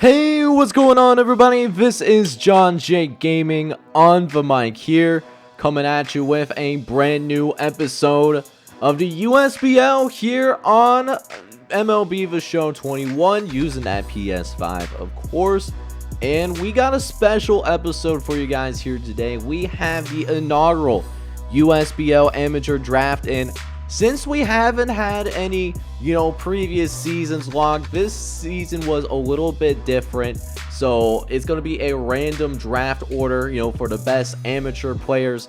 Hey, what's going on, everybody? This is JohnJake Gaming on the mic here, coming at you with a brand new episode of the USBL here on MLB The Show 21, using that PS5, of course. And we got a special episode for you guys here today. We have the inaugural USBL Amateur Draft, and since we haven't had any, previous seasons logged, this season was a little bit different. So it's going to be a random draft order, for the best amateur players,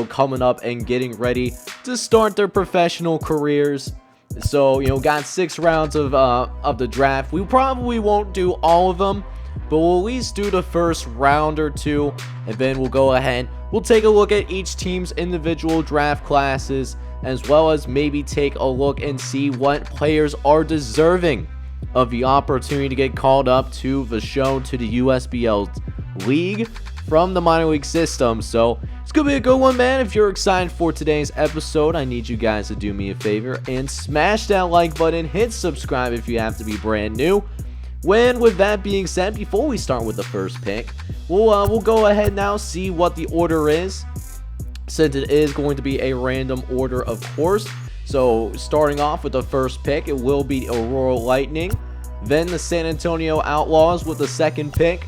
coming up and getting ready to start their professional careers. So, got 6 rounds of the draft. We probably won't do all of them, but we'll at least do the first round or two, and then we'll go ahead. We'll take a look at each team's individual draft classes, as well as maybe take a look and see what players are deserving of the opportunity to get called up to the show, to the USBL League from the minor league system. So it's going to be a good one, man. If you're excited for today's episode, I need you guys to do me a favor and smash that like button, hit subscribe if you have to be brand new. With that being said, before we start with the first pick, we'll go ahead now, see what the order is, since it is going to be a random order, of course. So starting off with the first pick, it will be Aurora Lightning, then the San Antonio Outlaws with the second pick.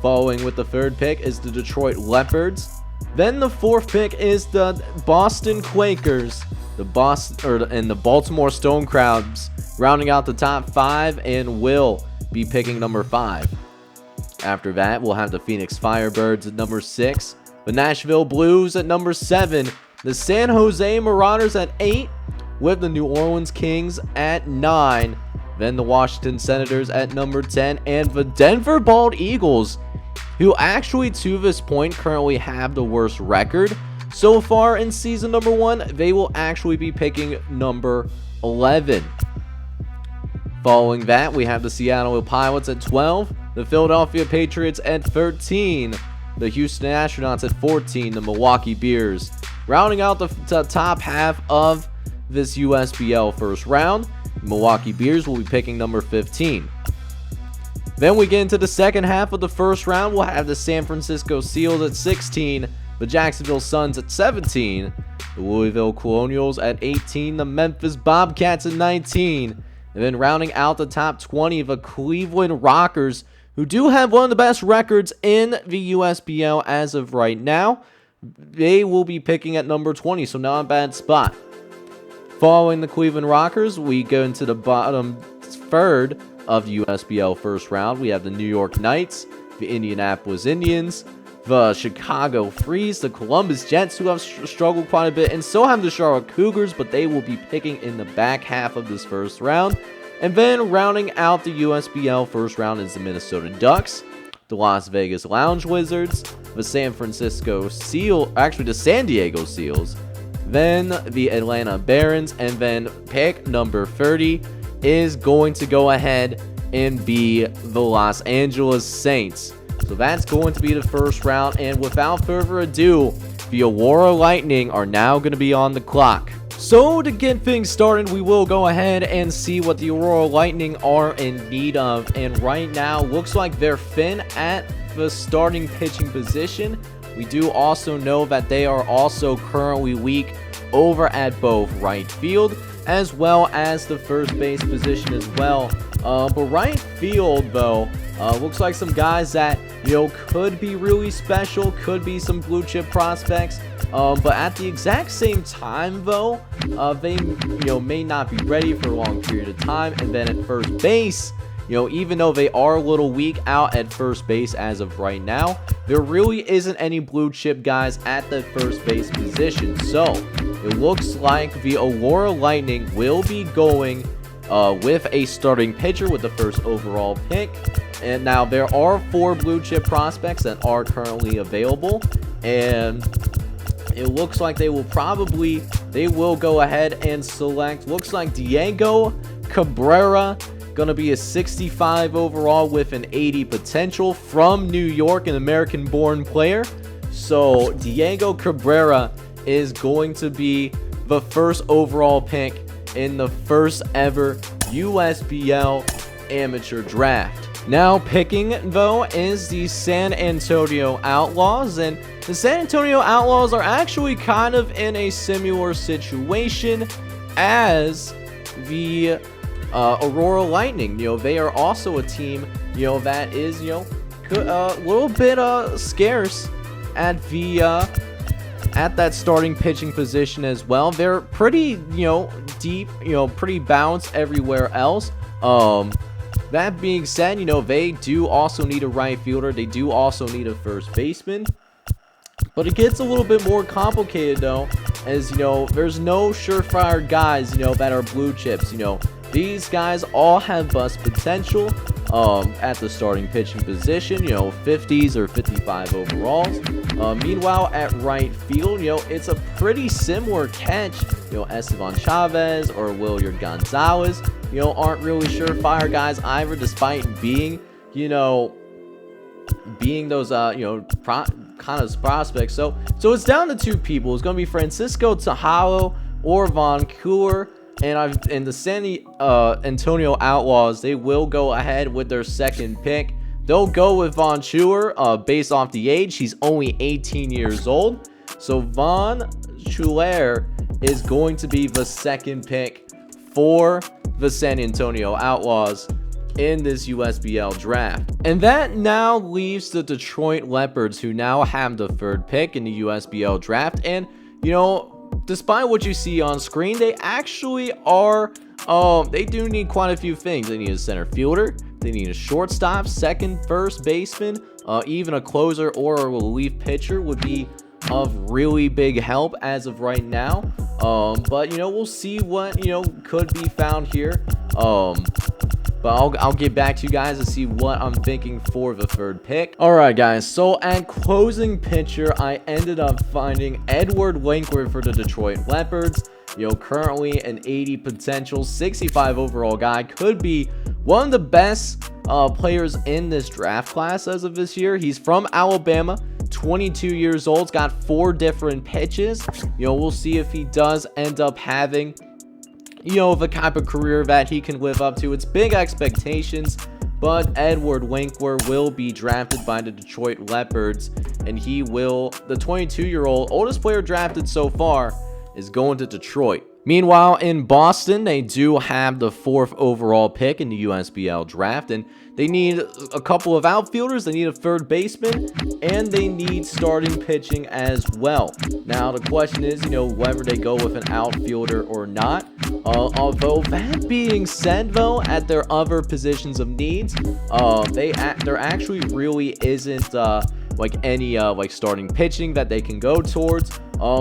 Following with the third pick is the Detroit Leopards. Then the fourth pick is the Boston Quakers, the Baltimore Stone Crabs, rounding out the top 5, and will be picking number 5. After that, we'll have the Phoenix Firebirds at number 6, the Nashville Blues at number 7, the San Jose Marauders at 8, with the New Orleans Kings at 9, then the Washington Senators at number 10, and the Denver Bald Eagles, who actually to this point currently have the worst record so far in season number 1. They will actually be picking number 11. Following that, we have the Seattle Pilots at 12, the Philadelphia Patriots at 13, the Houston Astronauts at 14, the Milwaukee Bears. Rounding out the top half of this USBL first round, the Milwaukee Bears will be picking number 15. Then we get into the second half of the first round. We'll have the San Francisco Seals at 16, the Jacksonville Suns at 17, the Louisville Colonials at 18, the Memphis Bobcats at 19, and then rounding out the top 20, the Cleveland Rockers, who do have one of the best records in the USBL as of right now. They will be picking at number 20, so not a bad spot. Following the Cleveland Rockers, we go into the bottom third of the USBL first round. We have the New York Knights, the Indianapolis Indians, the Chicago Freeze, the Columbus Jets, who have struggled quite a bit, and so have the Charlotte Cougars, but they will be picking in the back half of this first round. And then rounding out the USBL first round is the Minnesota Ducks, the Las Vegas Lounge Wizards, the San Diego Seals, then the Atlanta Barons, and then pick number 30 is going to go ahead and be the Los Angeles Saints. So that's going to be the first round, and without further ado, the Aurora Lightning are now going to be on the clock. So to get things started, we will go ahead and see what the Aurora Lightning are in need of. And right now, looks like they're thin at the starting pitching position. We do also know that they are also currently weak over at both right field as well as the first base position as well. But right field, though, looks like some guys that, could be really special, could be some blue chip prospects. But at the exact same time, though, they, may not be ready for a long period of time. And then at first base, even though they are a little weak out at first base as of right now, there really isn't any blue chip guys at the first base position. So it looks like the Aurora Lightning will be going with a starting pitcher with the first overall pick. And now there are 4 blue chip prospects that are currently available, and it looks like they will go ahead and select, looks like Diego Cabrera, gonna be a 65 overall with an 80 potential, from New York, an American-born player. So Diego Cabrera is going to be the first overall pick in the first ever USBL amateur draft. Now picking, though, is the San Antonio Outlaws, and the San Antonio Outlaws are actually kind of in a similar situation as the Aurora Lightning. They are also a team, that is, a little bit scarce at the at that starting pitching position as well. They're pretty, deep, pretty balanced everywhere else. That being said, they do also need a right fielder. They do also need a first baseman. But it gets a little bit more complicated, though, as, there's no surefire guys, that are blue chips. These guys all have bust potential at the starting pitching position, 50s or 55 overalls. Meanwhile, at right field, it's a pretty similar catch. Esteban Chavez or Williard Gonzalez, aren't really surefire guys either, despite being, those, kind of prospects. So it's down to two people. It's going to be Francisco Tejada or Von Cooler. And the San Antonio Outlaws, they will go ahead with their second pick. They'll go with Von Cooler based off the age. He's only 18 years old. So Von Cooler is going to be the second pick for the San Antonio Outlaws in this USBL draft. And that now leaves the Detroit Leopards, who now have the third pick in the USBL draft. And, despite what you see on screen, they actually are, they do need quite a few things. They need a center fielder, they need a shortstop, second, first baseman, even a closer or a relief pitcher would be of really big help as of right now. But, we'll see what, could be found here. But I'll get back to you guys to see what I'm thinking for the third pick. Alright guys, so at closing pitcher, I ended up finding Edward Winkler for the Detroit Leopards. Currently an 80 potential, 65 overall guy. Could be one of the best players in this draft class as of this year. He's from Alabama, 22 years old. He's got 4 different pitches. We'll see if he does end up having the type of career that he can live up to. It's big expectations, but Edward Winkler will be drafted by the Detroit Leopards, and he will, the 22-year-old, oldest player drafted so far, is going to Detroit. Meanwhile, in Boston, they do have the 4th overall pick in the USBL draft, and they need a couple of outfielders, they need a third baseman, and they need starting pitching as well. Now, the question is, whether they go with an outfielder or not. Although, that being said, though, at their other positions of needs, there actually really isn't any starting pitching that they can go towards.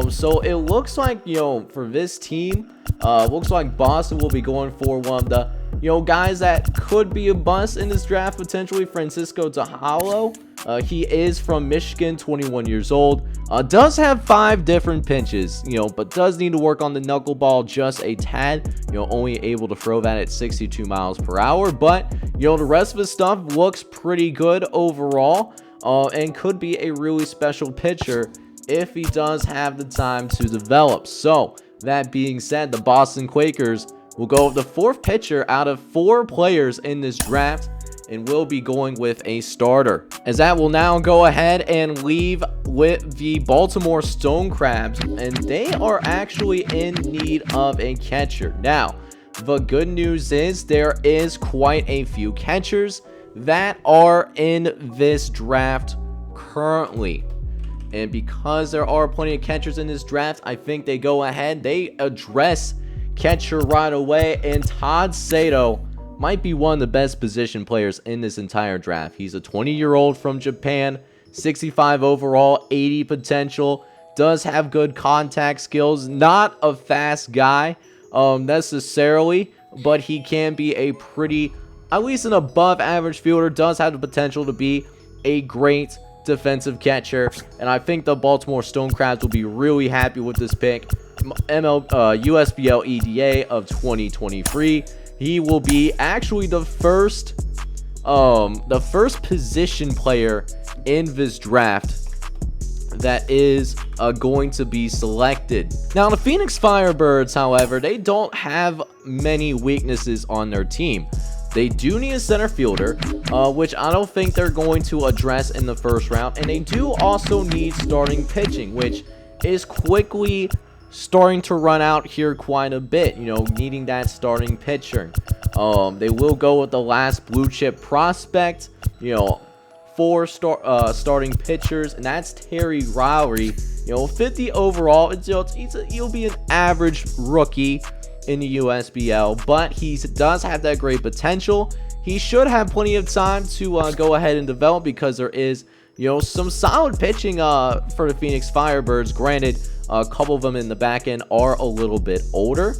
So it looks like, for this team, looks like Boston will be going for one of the, guys that could be a bust in this draft, potentially Francisco Tejada. He is from Michigan, 21 years old, does have 5 different pitches, but does need to work on the knuckleball just a tad, only able to throw that at 62 miles per hour. But, the rest of his stuff looks pretty good overall, and could be a really special pitcher if he does have the time to develop. So, that being said, the Boston Quakers will go with the 4th pitcher out of 4 players in this draft, and will be going with a starter. As that will now go ahead and leave with the Baltimore Stone Crabs, and they are actually in need of a catcher. Now, the good news is there is quite a few catchers that are in this draft currently. And because there are plenty of catchers in this draft, I think they go ahead, they address catcher right away, and Todd Sato might be one of the best position players in this entire draft. He's a 20-year-old from Japan, 65 overall, 80 potential, does have good contact skills, not a fast guy necessarily, but he can be a pretty, at least an above average fielder, does have the potential to be a great defensive catcher, and I think the Baltimore Stone Crabs will be really happy with this pick. USBL EDA of 2023. He will be actually the first position player in this draft that is going to be selected. Now, the Phoenix Firebirds, however, they don't have many weaknesses on their team. They do need a center fielder, which I don't think they're going to address in the first round. And they do also need starting pitching, which is quickly starting to run out here quite a bit, needing that starting pitcher. They will go with the last blue chip prospect, 4 starting pitchers, and that's Terry Riley. 50 overall. He'll be an average rookie in the USBL, but he does have that great potential. He should have plenty of time to go ahead and develop, because there is some solid pitching for the Phoenix Firebirds. Granted, a couple of them in the back end are a little bit older.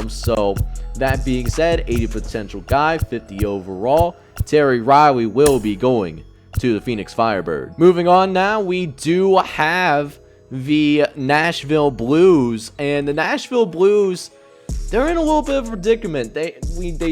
So that being said, 80 potential guy, 50 overall. Terry Riley will be going to the Phoenix Firebird. Moving on now, we do have the Nashville Blues, and the Nashville Blues, they're in a little bit of a predicament. They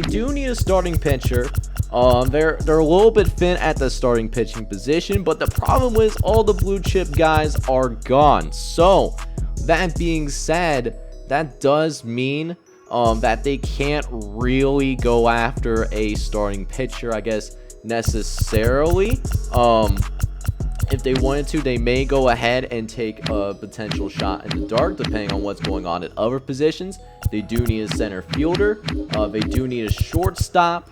do need a starting pitcher. They're a little bit thin at the starting pitching position, but the problem is all the blue chip guys are gone. So that being said, that does mean that they can't really go after a starting pitcher, I guess, necessarily. If they wanted to, they may go ahead and take a potential shot in the dark, depending on what's going on at other positions. They do need a center fielder. They do need a shortstop.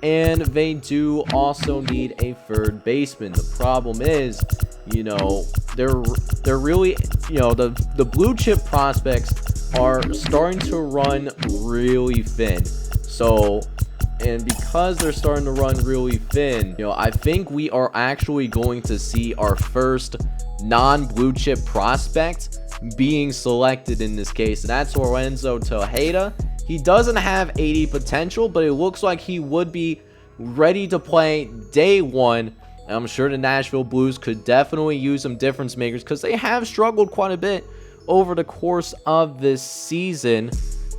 And they do also need a third baseman. The problem is, they're really, the blue chip prospects are starting to run really thin. So, and because they're starting to run really thin, I think we are actually going to see our first non-blue chip prospect being selected in this case, and that's Lorenzo Tejeda. He doesn't have 80 potential, but it looks like he would be ready to play day one. And I'm sure the Nashville Blues could definitely use some difference makers, because they have struggled quite a bit over the course of this season.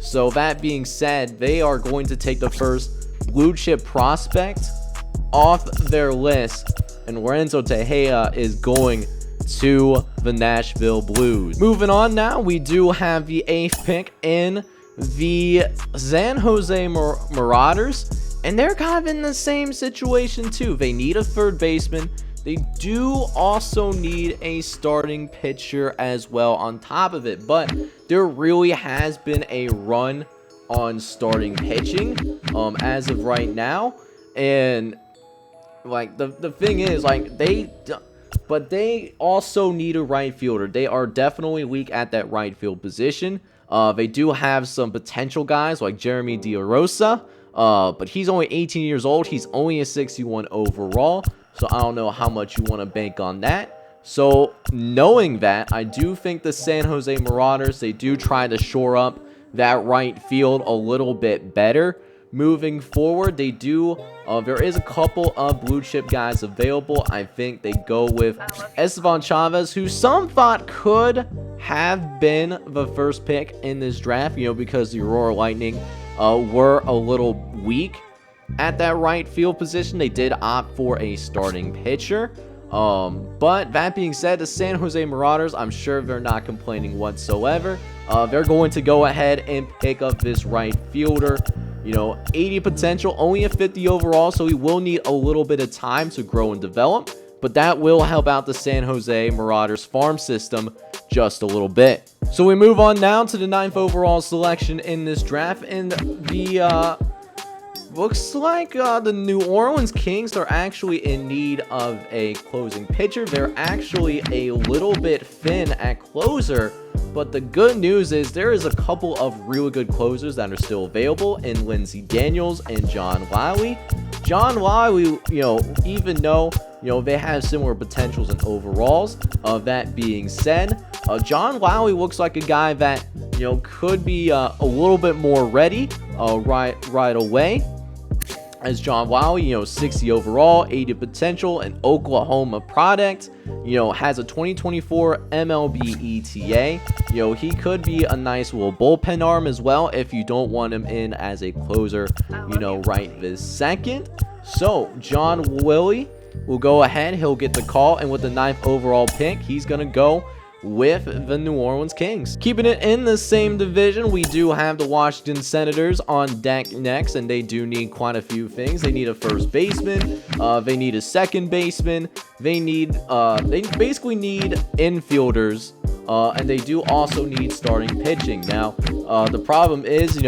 So that being said, they are going to take the first blue chip prospect off their list, and Lorenzo Tejeda is going to the Nashville Blues. Moving on now, we do have the 8th pick in the San Jose Marauders, and they're kind of in the same situation too. They need a third baseman. They do also need a starting pitcher as well on top of it, but there really has been a run on starting pitching as of right now. And like the thing is, like, they also need a right fielder. They are definitely weak at that right field position. They do have some potential guys like Jeremy DeRosa, but he's only 18 years old. He's only a 61 overall, so I don't know how much you want to bank on that. So knowing that, I do think the San Jose Marauders, they do try to shore up that right field a little bit better. Moving forward, they do, there is a couple of blue chip guys available. I think they go with Estevan Chavez, who some thought could have been the first pick in this draft, because the Aurora Lightning were a little weak at that right field position. They did opt for a starting pitcher. But that being said, the San Jose Marauders, I'm sure they're not complaining whatsoever. They're going to go ahead and pick up this right fielder. 80 potential, only a 50 overall, so he will need a little bit of time to grow and develop, but that will help out the San Jose Marauders farm system just a little bit. So we move on now to the 9th overall selection in this draft, and the looks like the New Orleans Kings are actually in need of a closing pitcher. They're actually a little bit thin at closer, but the good news is there is a couple of really good closers that are still available in Lindsey Daniels and John Lowry. John Lowry, even though, they have similar potentials and overalls. That being said, John Lowry looks like a guy that, could be a little bit more ready right away. As John Lowry, 60 overall, 80 potential, an Oklahoma product, has a 2024 MLB ETA. He could be a nice little bullpen arm as well if you don't want him in as a closer, right this second. So John Willie will go ahead. He'll get the call, and with the 9th overall pick, he's going to go with the New Orleans Kings. Keeping it in the same division, we do have the Washington Senators on deck next, and they do need quite a few things. They need a first baseman, they need a second baseman, they basically need infielders, and they do also need starting pitching. Now, the problem is,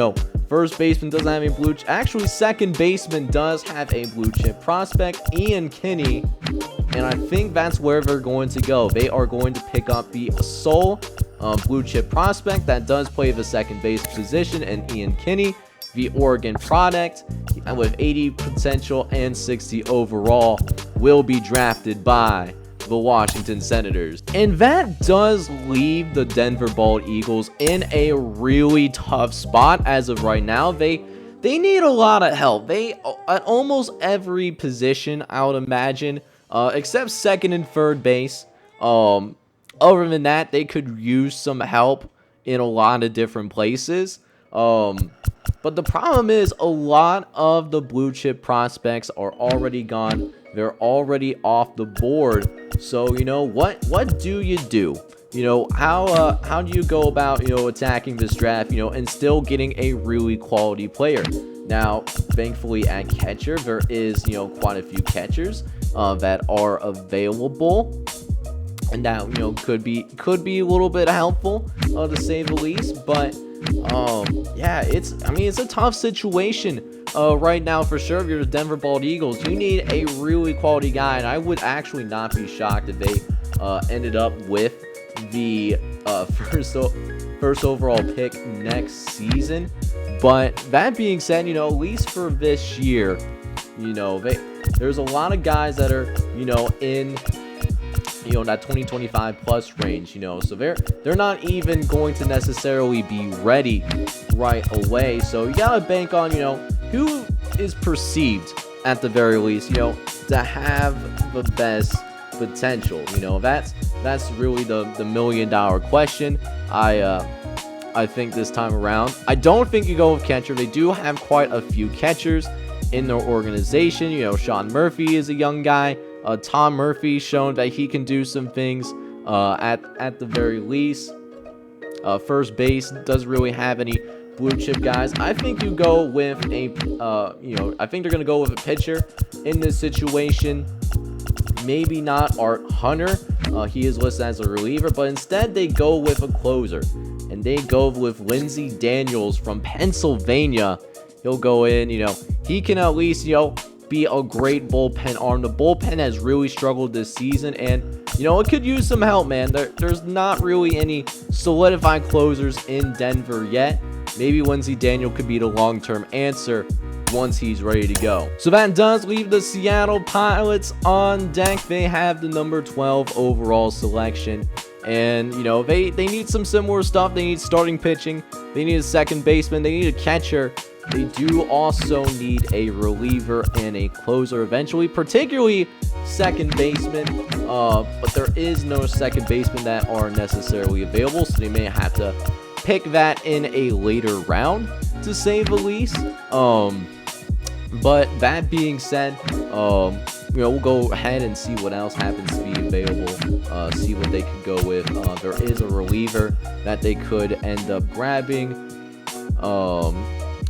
first baseman doesn't have a blue chip. Actually, second baseman does have a blue chip prospect, Ian Kinney. And I think that's where they're going to go. They are going to pick up the sole blue chip prospect that does play the second base position, and Ian Kinney, the Oregon product, with 80 potential and 60 overall, will be drafted by the Washington Senators. And that does leave the Denver Bald Eagles in a really tough spot as of right now. They need a lot of help. They at almost every position, I would imagine, except second and third base. Other than that, they could use some help in a lot of different places. But the problem is a lot of the blue chip prospects are already gone. They're already off the board. So, what do you do? How do you go about, attacking this draft, and still getting a really quality player? Now, thankfully at catcher, there is, quite a few catchers that are available, and that could be a little bit helpful to say the least. But yeah, it's a tough situation right now for sure. If you're the Denver Bald Eagles, you need a really quality guy, and I would actually not be shocked if they ended up with the first overall pick next season. But that being said, at least for this year, there's a lot of guys that are, in, that 2025 plus range, so they're not even going to necessarily be ready right away. So you gotta bank on, who is perceived at the very least, to have the best potential. That's really the $1 million question. I think this time around, I don't think you go with catcher. They do have quite a few catchers in their organization. Sean Murphy is a young guy. Tom Murphy shown that he can do some things at the very least. First base doesn't really have any blue chip guys. I think you go with I think they're gonna go with a pitcher in this situation. Maybe not Art Hunter. He is listed as a reliever, but instead they go with a closer, and they go with Lindsey Daniels from Pennsylvania. He'll go in. He can at least be a great bullpen arm. The bullpen has really struggled this season, and it could use some help, man. There's not really any solidified closers in Denver yet. Maybe Lindsey Daniel could be the long-term answer once he's ready to go. So that does leave the Seattle Pilots on deck. They have the number 12 overall selection, and they need some similar stuff. They need starting pitching, they need a second baseman, they need a catcher. They do also need a reliever and a closer eventually, particularly second baseman. But there is no second baseman that are necessarily available, so they may have to pick that in a later round, to say the least. But that being said, we'll go ahead and see what else happens to be available, see what they could go with. There is a reliever that they could end up grabbing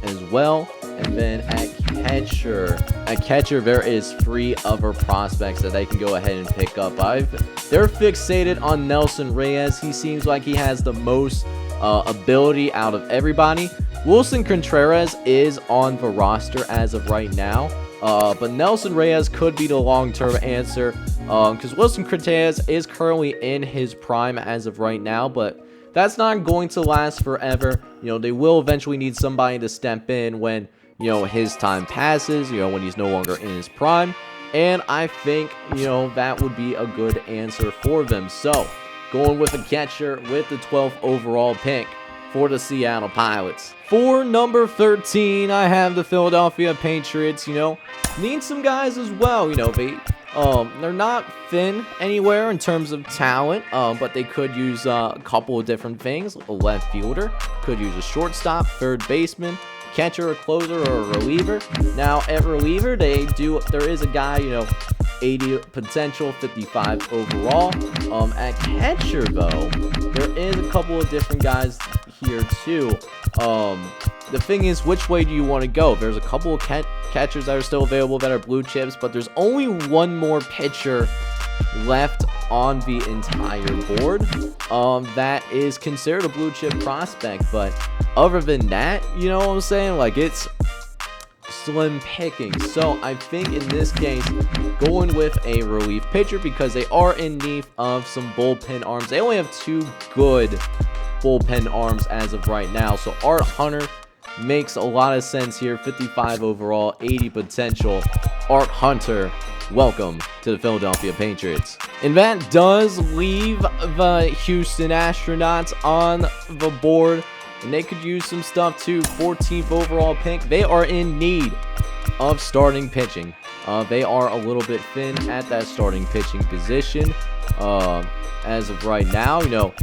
as well. And then at catcher, there is 3 other prospects that they can go ahead and pick up. They're fixated on Nelson Reyes. He seems like he has the most ability out of everybody. Wilson Contreras is on the roster as of right now, but Nelson Reyes could be the long-term answer, because Wilson Contreras is currently in his prime as of right now, but that's not going to last forever. They will eventually need somebody to step in when, his time passes, when he's no longer in his prime, and I think, that would be a good answer for them. So, going with a catcher with the 12th overall pick for the Seattle Pilots. For number 13, I have the Philadelphia Patriots. Need some guys as well. They're not thin anywhere in terms of talent, but they could use a couple of different things. A left fielder, could use a shortstop, third baseman, catcher, a closer, or a reliever. Now, at reliever, there is a guy, 80 potential, 55 overall. At catcher though, there is a couple of different guys here too. The thing is, which way do you want to go? There's a couple of catchers that are still available that are blue chips, but there's only one more pitcher left on the entire board that is considered a blue chip prospect. But other than that, you know what I'm saying, like, it's slim pickings. So I think in this case, going with a relief pitcher, because they are in need of some bullpen arms. They only have 2 good bullpen arms as of right now, so Art Hunter makes a lot of sense here. 55 overall, 80 potential. Art Hunter, welcome to the Philadelphia Patriots. And that does leave the Houston Astronauts on the board, and they could use some stuff too. 14th overall pick. They are in need of starting pitching. They are a little bit thin at that starting pitching position as of right now. You know,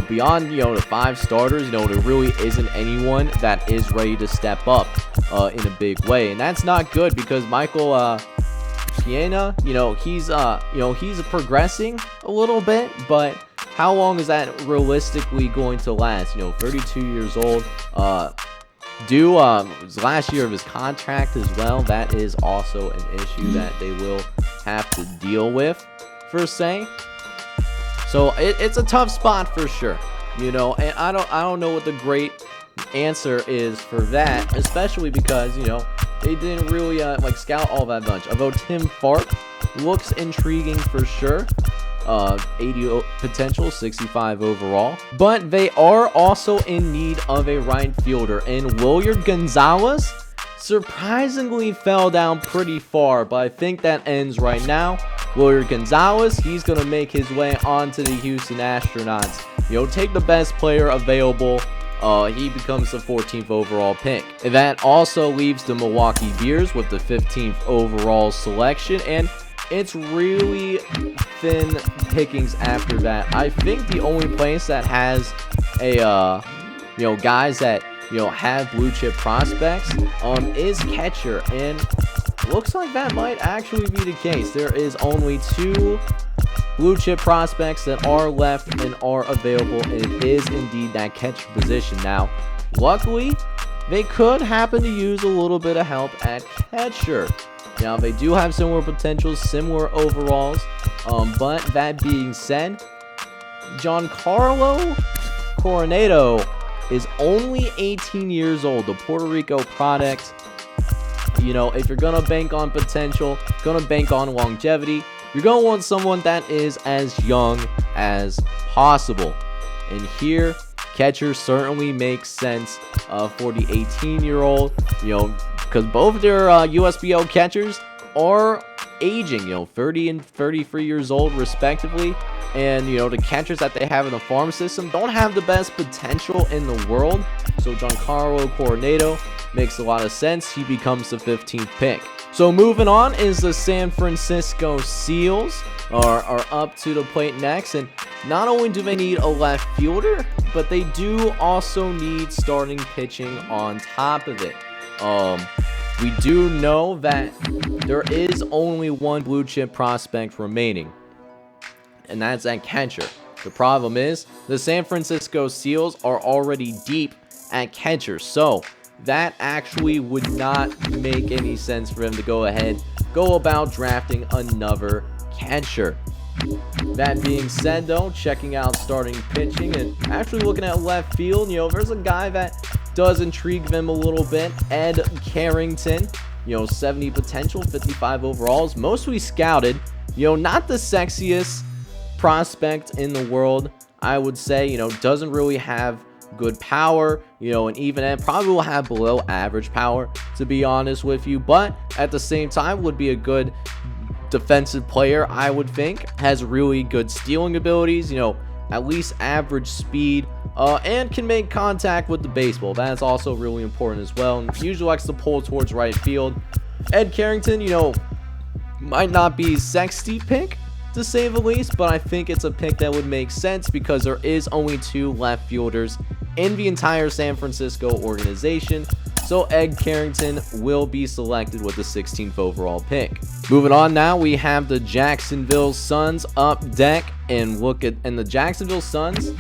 beyond the 5 starters, there really isn't anyone that is ready to step up in a big way, and that's not good, because Michael Piena, he's progressing a little bit, but how long is that realistically going to last? 32 years old. Last year of his contract as well. That is also an issue that they will have to deal with, per se. So it's a tough spot for sure, and I don't know what the great answer is for that, especially because they didn't really scout all that much. Although Tim Fark looks intriguing for sure. 80 potential, 65 overall. But they are also in need of a right fielder, and Willard Gonzalez surprisingly fell down pretty far, but I think that ends right now. Willard Gonzalez, he's going to make his way onto the Houston Astronauts. Take the best player available. He becomes the 14th overall pick. And that also leaves the Milwaukee Bears with the 15th overall selection, and it's really thin pickings after that. I think the only place that has a guys that have blue chip prospects is catcher, and looks like that might actually be the case. There is only 2 blue chip prospects that are left and are available, and it is indeed that catcher position. Now, luckily, they could happen to use a little bit of help at catcher. Now, they do have similar potentials, similar overalls, but that being said, Giancarlo Coronado is only 18 years old, the Puerto Rico product. If you're going to bank on potential, going to bank on longevity, you're going to want someone that is as young as possible. And here, catcher certainly makes sense for the 18-year-old, because both their USBL catchers are aging, 30 and 33 years old respectively. And, the catchers that they have in the farm system don't have the best potential in the world. So Giancarlo Coronado makes a lot of sense. He becomes the 15th pick. So moving on is the San Francisco Seals are up to the plate next. And not only do they need a left fielder, but they do also need starting pitching on top of it. We do know that there is only one blue chip prospect remaining, and that's at catcher. The problem is the San Francisco Seals are already deep at catcher, so that actually would not make any sense for them to go about drafting another catcher. That being said, though, checking out starting pitching and actually looking at left field, there's a guy that does intrigue them a little bit. Ed Carrington, 70 potential, 55 overalls, mostly scouted, not the sexiest prospect in the world, I would say. Doesn't really have good power, and even Ed probably will have below average power, to be honest with you, but at the same time would be a good defensive player, I would think. Has really good stealing abilities, at least average speed, and can make contact with the baseball. That's also really important as well, and usually likes to pull towards right field. Ed Carrington, might not be a sexy pick, to say the least, but I think it's a pick that would make sense because there is only 2 left fielders in the entire San Francisco organization. So Ed Carrington will be selected with the 16th overall pick. Moving on now, we have the Jacksonville Suns up deck, and the Jacksonville Suns,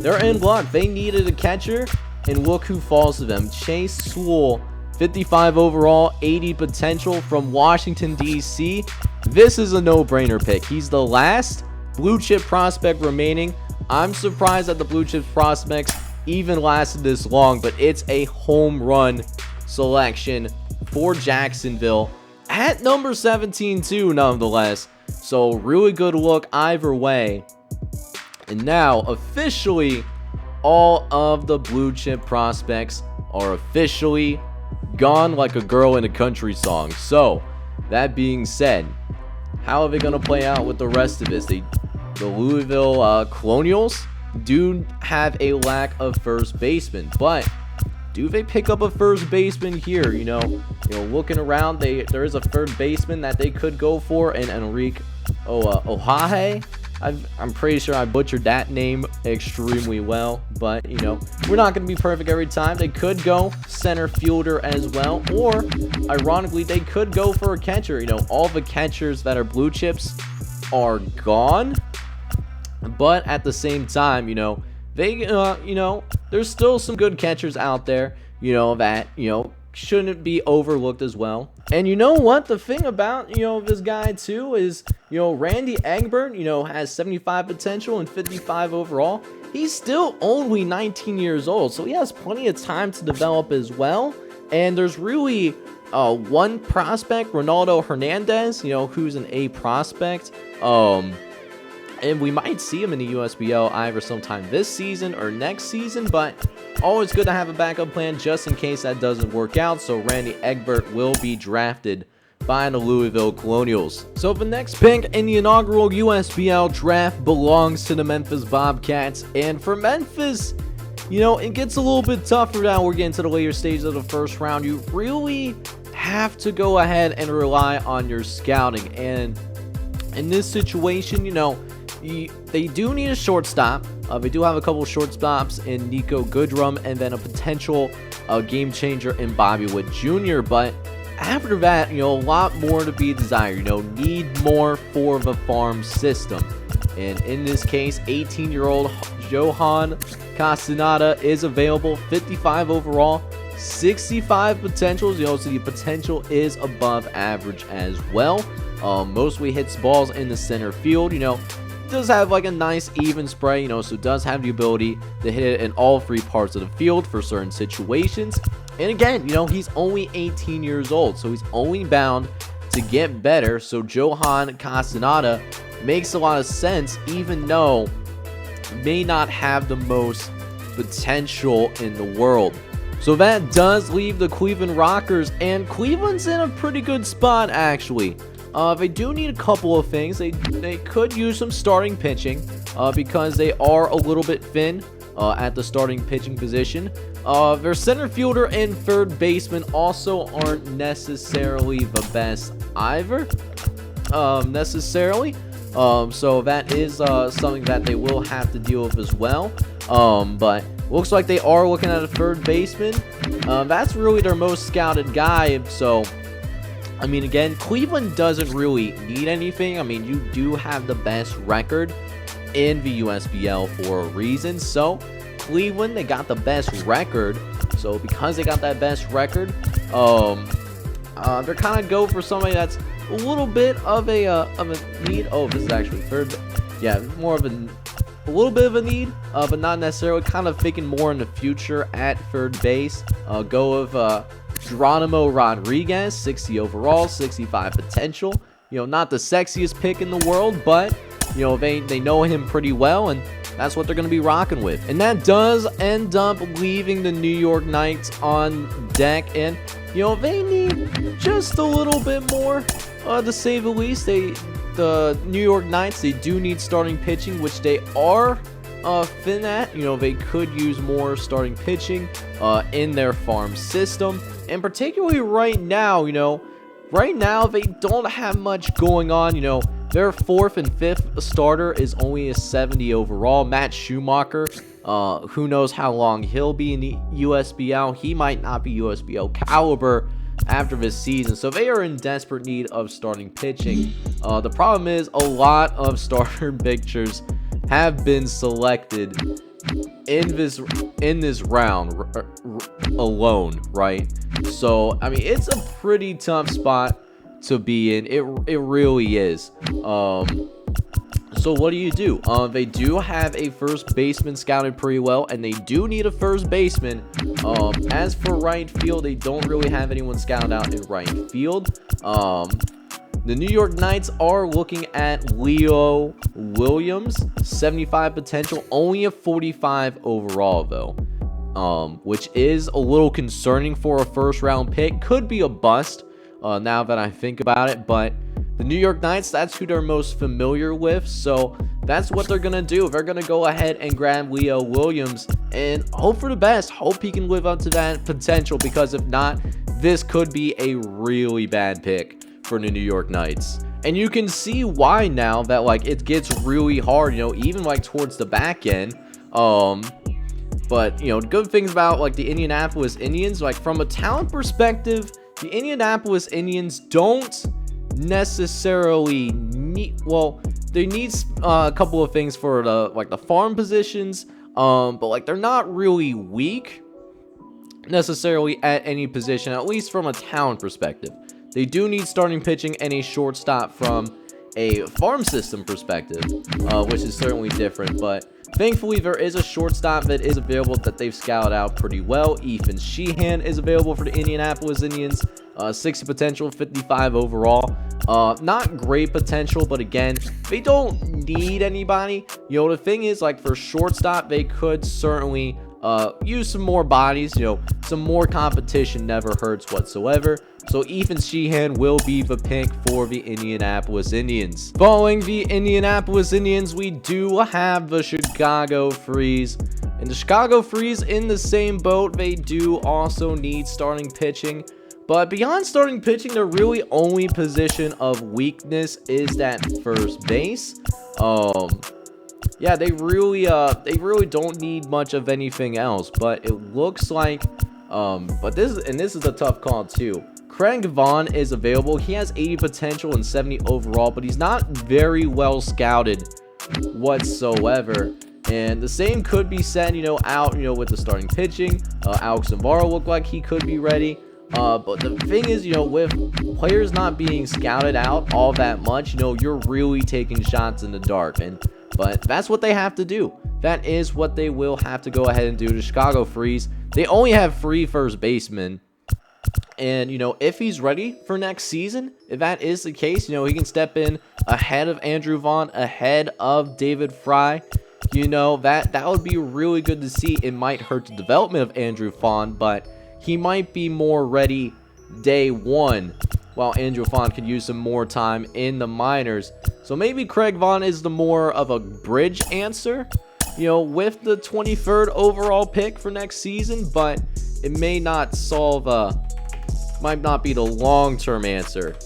they're in luck. They needed a catcher, and look who falls to them. Chase Sewell, 55 overall, 80 potential from Washington, D.C. This is a no-brainer pick. He's the last blue chip prospect remaining. I'm surprised that the blue chip prospects even lasted this long, but it's a home run selection for Jacksonville at number 17 too, nonetheless. So really good look either way. And now officially all of the blue chip prospects are officially gone like a girl in a country song. So that being said, how are they going to play out with the rest of this? The Louisville Colonials do have a lack of first baseman, but do they pick up a first baseman here? You know, looking around, there is a third baseman that they could go for, and Enrique Ohahe. I'm pretty sure I butchered that name extremely well, but you know, we're not going to be perfect every time. They could go center fielder as well, or ironically, they could go for a catcher. You know, all the catchers that are blue chips are gone. But at the same time, you know, there's still some good catchers out there, that, shouldn't be overlooked as well. And you know what? The thing about, this guy too is, Randy Egbert, has 75 potential and 55 overall. He's still only 19 years old, so he has plenty of time to develop as well. And there's really one prospect, Ronaldo Hernandez, who's an A prospect. And we might see him in the USBL either sometime this season or next season, but always good to have a backup plan just in case that doesn't work out. So Randy Egbert will be drafted by the Louisville Colonials. So the next pick in the inaugural USBL draft belongs to the Memphis Bobcats. And for Memphis, it gets a little bit tougher now. We're getting to the later stages of the first round. You really have to go ahead and rely on your scouting. And in this situation, they do need a shortstop. They do have a couple of shortstops in Nico Goodrum and then a potential game changer in Bobby Wood Jr. But after that, a lot more to be desired. Need more for the farm system. And in this case, 18-year-old Johan Castaneda is available, 55 overall, 65 potentials. So the potential is above average as well. Mostly hits balls in the center field. Does have like a nice even spray, so does have the ability to hit it in all three parts of the field for certain situations. And again, he's only 18 years old, so he's only bound to get better. So Johan Castaneda makes a lot of sense, even though may not have the most potential in the world. So that does leave the Cleveland Rockers, and Cleveland's in a pretty good spot actually. They do need a couple of things. They could use some starting pitching because they are a little bit thin at the starting pitching position. Their center fielder and third baseman also aren't necessarily the best either, necessarily. So that is something that they will have to deal with as well. But looks like they are looking at a third baseman. That's really their most scouted guy. So again, Cleveland doesn't really need anything. You do have the best record in the USBL for a reason. So Cleveland, they got the best record. So because they got that best record, they're kind of go for somebody that's a little bit of a need. Oh, this is actually third. Yeah, more of a little bit of a need, but not necessarily. Kind of thinking more in the future at third base. Go with Geronimo Rodriguez, 60 overall, 65 potential. Not the sexiest pick in the world, but they know him pretty well, and that's what they're going to be rocking with. And that does end up leaving the New York Knights on deck, and they need just a little bit more, to say the least. The New York Knights, they do need starting pitching, which they are thin at. They could use more starting pitching in their farm system. And particularly right now, they don't have much going on. Their 4th and 5th starter is only a 70 overall. Matt Schumacher, who knows how long he'll be in the USBL. He might not be USBL caliber after this season, so they are in desperate need of starting pitching. The problem is a lot of starter pitchers have been selected in this round alone, right? So I mean, it's a pretty tough spot to be in. It really is. So what do? They do have a first baseman scouted pretty well, and they do need a first baseman. As for right field, they don't really have anyone scouted out in right field. The New York Knights are looking at Leo Williams, 75 potential, only a 45 overall though, which is a little concerning for a first round pick. Could be a bust now that I think about it, but the New York Knights, that's who they're most familiar with, so that's what they're going to do. They're going to go ahead and grab Leo Williams and hope for the best. Hope he can live up to that potential, because if not, this could be a really bad pick for the New York Knights. And you can see why now that like it gets really hard, even like towards the back end. But good things about like the Indianapolis Indians, like from a talent perspective, the Indianapolis Indians don't necessarily need, well, they need a couple of things for the farm positions, but like they're not really weak necessarily at any position, at least from a talent perspective. They do need starting pitching and a shortstop from a farm system perspective, which is certainly different, but thankfully there is a shortstop that is available that they've scouted out pretty well. Ethan Sheehan is available for the Indianapolis Indians, 60 potential, 55 overall. Not great potential, but again, they don't need anybody. The thing is, like for shortstop, they could certainly use some more bodies. Some more competition never hurts whatsoever. So Ethan Sheehan will be the pick for the Indianapolis Indians. Following the Indianapolis Indians, we do have the Chicago Freeze. And the Chicago Freeze in the same boat. They do also need starting pitching. But beyond starting pitching, their really only position of weakness is that first base. Yeah, they really don't need much of anything else. But it looks like, but this is a tough call too. Craig Vaughn is available. He has 80 potential and 70 overall, but he's not very well scouted whatsoever. And the same could be said, out, with the starting pitching. Alex Navarro looked like he could be ready. But the thing is, with players not being scouted out all that much, you're really taking shots in the dark. But that's what they have to do. That is what they will have to go ahead and do. The Chicago Freeze, they only have 3 first basemen. And, if he's ready for next season, if that is the case, he can step in ahead of Andrew Vaughn, ahead of David Fry. That would be really good to see. It might hurt the development of Andrew Vaughn, but he might be more ready day one, while Andrew Vaughn could use some more time in the minors. So maybe Craig Vaughn is the more of a bridge answer, with the 23rd overall pick for next season, but it may not solve might not be the long-term answer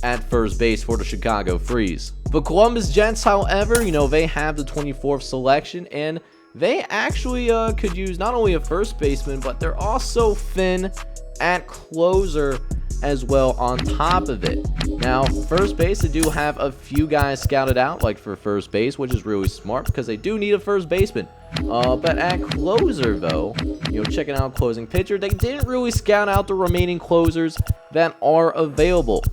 at first base for the Chicago Freeze. The Columbus Jets, however, they have the 24th selection, and they actually could use not only a first baseman, but they're also thin at closer as well on top of it. Now, first base, they do have a few guys scouted out, like for first base, which is really smart because they do need a first baseman. But at closer, though, checking out closing pitcher, they didn't really scout out the remaining closers that are available.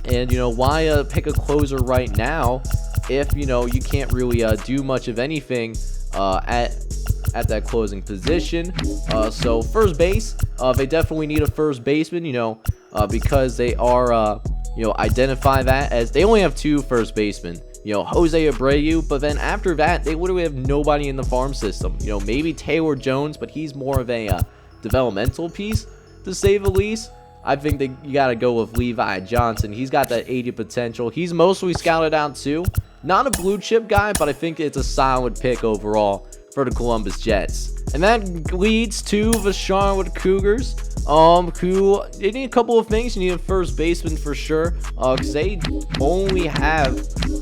And, why pick a closer right now if, you can't really do much of anything at that closing position. So first base, they definitely need a first baseman, because they are, identify that as they only have 2 first basemen, Jose Abreu, but then after that, they literally have nobody in the farm system. Maybe Taylor Jones, but he's more of a developmental piece, to say the least. I think that you got to go with Levi Johnson. He's got that 80 potential. He's mostly scouted out too. Not a blue chip guy, but I think it's a solid pick overall for the Columbus Jets. And that leads to the Charlotte Cougars. Who they need a couple of things. You need a first baseman for sure, because they only have,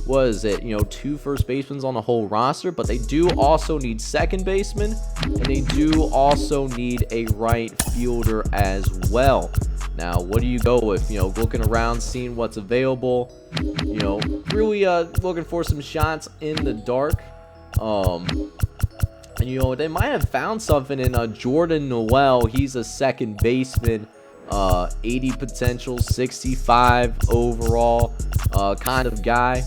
what is it, 2 first basemen on the whole roster, but they do also need second baseman, and they do also need a right fielder as well. Now, what do you go with? Looking around, seeing what's available, really looking for some shots in the dark. And they might have found something in Jordan Noel. He's a second baseman, 80 potential, 65 overall, kind of guy.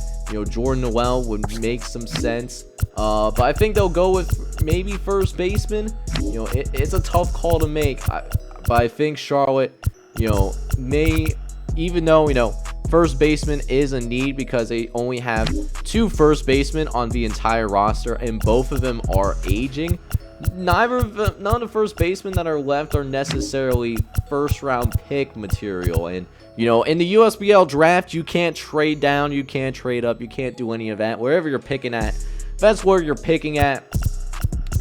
Jordan Noel would make some sense. But I think they'll go with maybe first baseman. It's a tough call to make. But I think Charlotte, may, even though, first baseman is a need because they only have 2 first basemen on the entire roster, and both of them are aging. None of the first basemen that are left are necessarily first round pick material. And in the USBL draft, you can't trade down, you can't trade up, you can't do any of that. Wherever you're picking at, that's where you're picking at.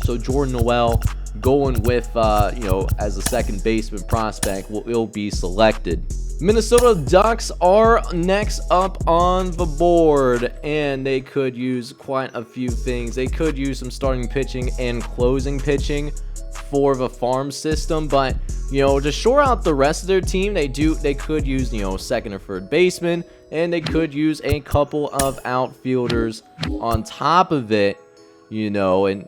So Jordan Noel going with as a second baseman prospect will be selected. Minnesota Ducks are next up on the board, and they could use quite a few things. They could use some starting pitching and closing pitching for the farm system, but to shore out the rest of their team, they could use second or third baseman, and they could use a couple of outfielders on top of it, and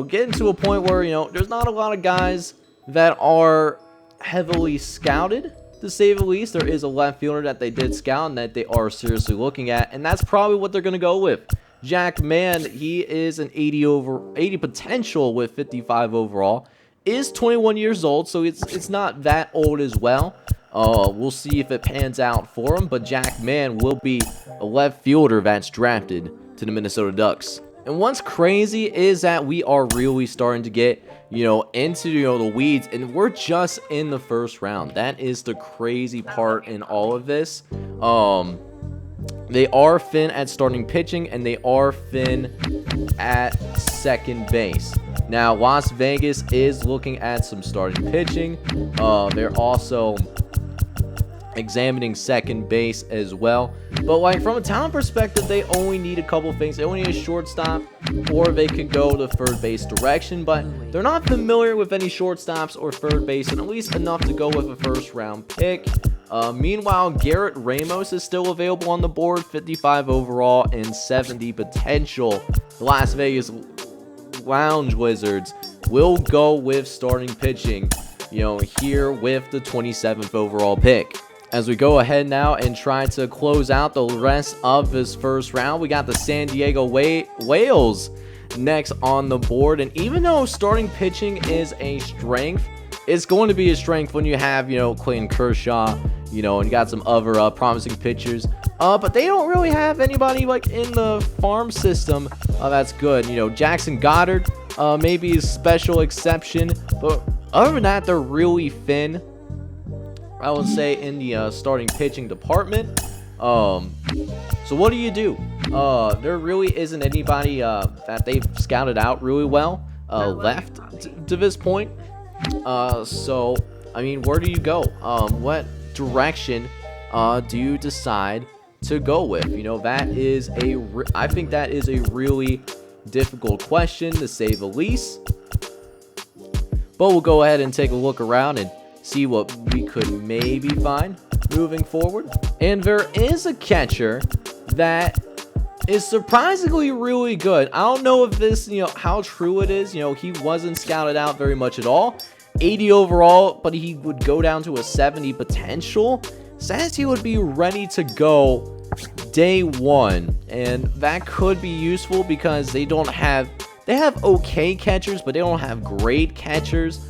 getting to a point where there's not a lot of guys that are heavily scouted, to say the least. There is a left fielder that they did scout and that they are seriously looking at, and that's probably what they're going to go with. Jack Mann, he is an 80 potential with 55 overall, is 21 years old, so it's not that old as well. We'll see if it pans out for him, but Jack Mann will be a left fielder that's drafted to the Minnesota Ducks. And what's crazy is that we are really starting to get, into, the weeds, and we're just in the first round. That is the crazy part in all of this. They are thin at starting pitching, and they are thin at second base. Now, Las Vegas is looking at some starting pitching. They're also examining second base as well, but from a talent perspective, they only need a couple things. They only need a shortstop, or they could go the third base direction, but they're not familiar with any shortstops or third base, and at least enough to go with a first round pick. Meanwhile, Garrett Ramos is still available on the board, 55 overall and 70 potential. The Las Vegas Lounge Wizards will go with starting pitching, here with the 27th overall pick. As we go ahead now and try to close out the rest of this first round, we got the San Diego Whales next on the board. And even though starting pitching is a strength, it's going to be a strength when you have, Clayton Kershaw, and you got some other promising pitchers. But they don't really have anybody in the farm system that's good. Jackson Goddard maybe a special exception, but other than that, they're really thin, I would say, in the starting pitching department. So what do you do? There really isn't anybody that they've scouted out really well left to this point. So, I mean, where do you go? What direction do you decide to go with? That is I think that is a really difficult question, to say the least. But we'll go ahead and take a look around and see what we could maybe find moving forward. And there is a catcher that is surprisingly really good. I don't know if this, how true it is. He wasn't scouted out very much at all. 80 overall, but he would go down to a 70 potential. Says he would be ready to go day one, and that could be useful because they have okay catchers, but they don't have great catchers.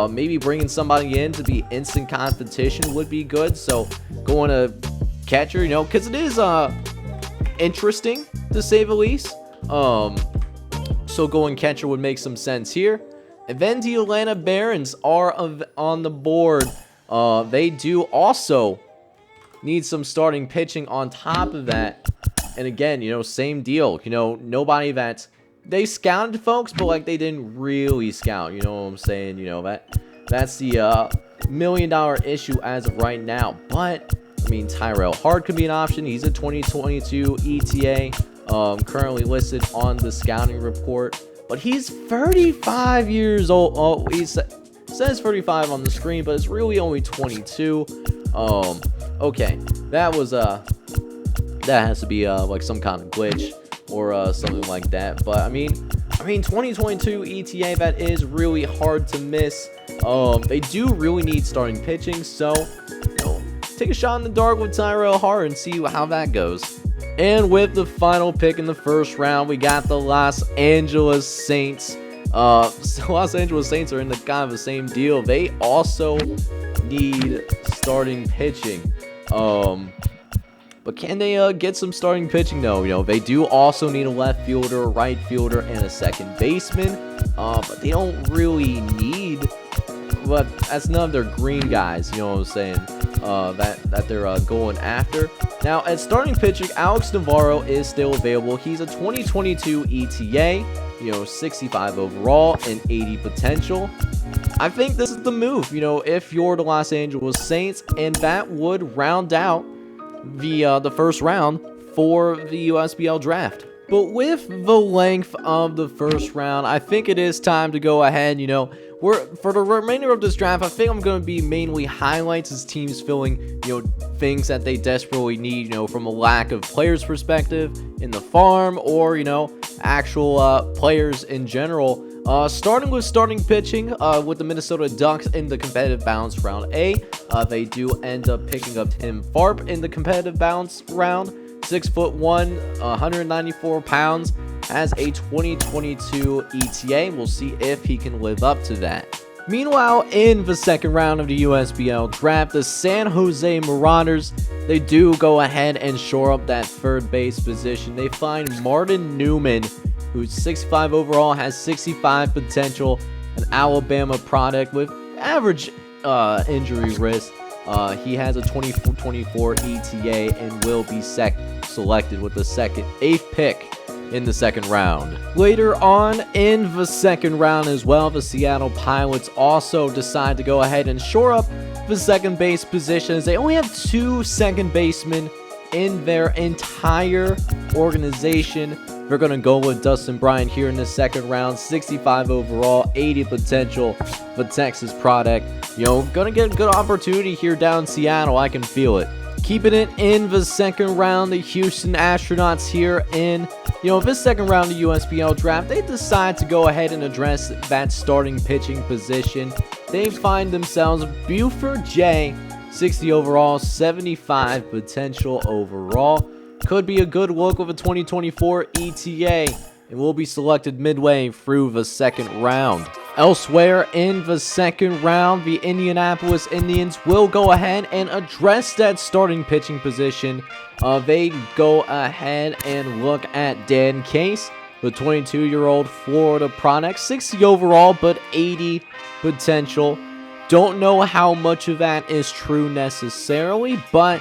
Maybe bringing somebody in to be instant competition would be good. So going to catcher, because it is interesting, to say the least. So going catcher would make some sense here. And then the Atlanta Barons are on the board. They do also need some starting pitching on top of that. And again, same deal. Nobody that they scouted folks, but they didn't really scout. You know what I'm saying? That's the million issue as of right now. But I mean, Tyrell Hart could be an option. He's a 2022 ETA, currently listed on the scouting report. But he's 35 years old. Oh, he says 35 on the screen, but it's really only 22. Okay, that has to be like some kind of glitch or something like that. But I mean 2022 ETA, that is really hard to miss. They do really need starting pitching, so take a shot in the dark with Tyrell Hart and see how that goes. And with the final pick in the first round, we got the Los Angeles Saints. Los Angeles Saints are in the kind of the same deal. They also need starting pitching. But can they get some starting pitching though? They do also need a left fielder, a right fielder, and a second baseman. But they don't really need. But that's none of their green guys. You know what I'm saying? That they're going after. Now at starting pitching, Alex Navarro is still available. He's a 2022 ETA. 65 overall and 80 potential. I think this is the move. If you're the Los Angeles Saints, and that would round out the first round for the USBL draft. But with the length of the first round, I think it is time to go ahead. For the remainder of this draft, I think I'm going to be mainly highlights as teams filling, things that they desperately need, from a lack of players perspective in the farm or, actual players in general. Starting with starting pitching with the Minnesota Ducks in the competitive balance round A. They do end up picking up Tim Farp in the competitive balance round. 6'1", 194 pounds, has a 2022 ETA. We'll see if he can live up to that. Meanwhile, in the second round of the USBL draft, the San Jose Marauders, they do go ahead and shore up that third base position. They find Martin Newman, who's 65 overall, has 65 potential, an Alabama product with average injury risk. He has a 24 ETA and will be selected with the 8th pick in the second round. Later on in the second round as well, the Seattle Pilots also decide to go ahead and shore up the second base positions. They only have 2 second basemen in their entire organization. They're going to go with Dustin Bryant here in the second round. 65 overall, 80 potential, the Texas product. Going to get a good opportunity here down in Seattle. I can feel it. Keeping it in the second round, the Houston Astronauts here in, this second round of USBL draft, they decide to go ahead and address that starting pitching position. They find themselves Buford J, 60 overall, 75 potential overall. Could be a good look with a 2024 ETA and will be selected midway through the second round. Elsewhere in the second round, the Indianapolis Indians will go ahead and address that starting pitching position. They go ahead and look at Dan Case, the 22-year-old Florida product, 60 overall but 80 potential. Don't know how much of that is true necessarily, but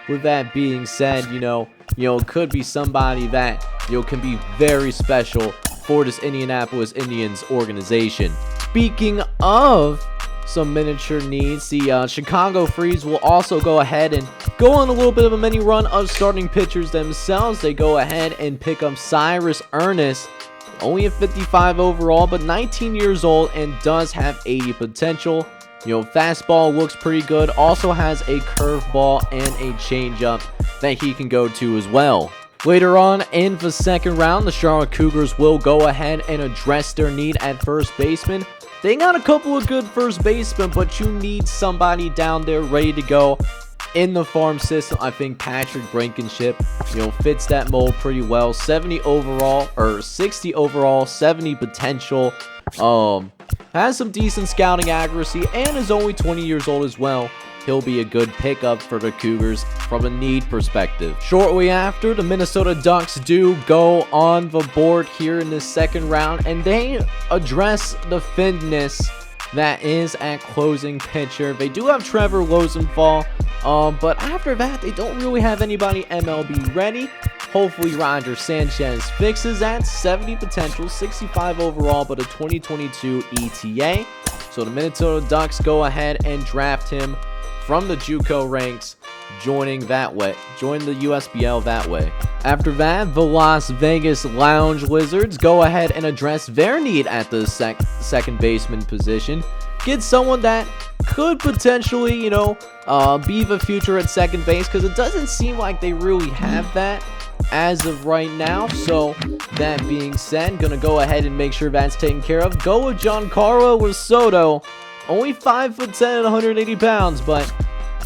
with that being said, could be somebody that can be very special for this Indianapolis Indians organization. Speaking of some miniature needs, the Chicago Freeze will also go ahead and go on a little bit of a mini run of starting pitchers themselves. They go ahead and pick up Cyrus Ernest, only a 55 overall, but 19 years old and does have 80 potential. Fastball looks pretty good. Also has a curveball and a changeup that he can go to as well. Later on in the second round, the Charlotte Cougars will go ahead and address their need at first baseman. They got a couple of good first basemen, but you need somebody down there ready to go in the farm system. I think Patrick Blankenship, fits that mold pretty well. 70 overall, or 60 overall, 70 potential. Has some decent scouting accuracy and is only 20 years old as well. He'll be a good pickup for the Cougars from a need perspective. Shortly after, the Minnesota Ducks do go on the board here in the second round, and they address the fitness that is at closing pitcher. They do have Trevor Rosenthal, but after that, they don't really have anybody MLB ready. Hopefully, Roger Sanchez fixes that. 70 potential, 65 overall, but a 2022 ETA. So So the Minnesota Ducks go ahead and draft him from the JUCO ranks, joining the USBL that way. After that, the Las Vegas Lounge Lizards go ahead and address their need at the second baseman position. Get someone that could potentially, be the future at second base, because it doesn't seem like they really have that as of right now. So that being said, gonna go ahead and make sure that's taken care of. Go with Giancarlo Soto, only 5'10" and 180 pounds, but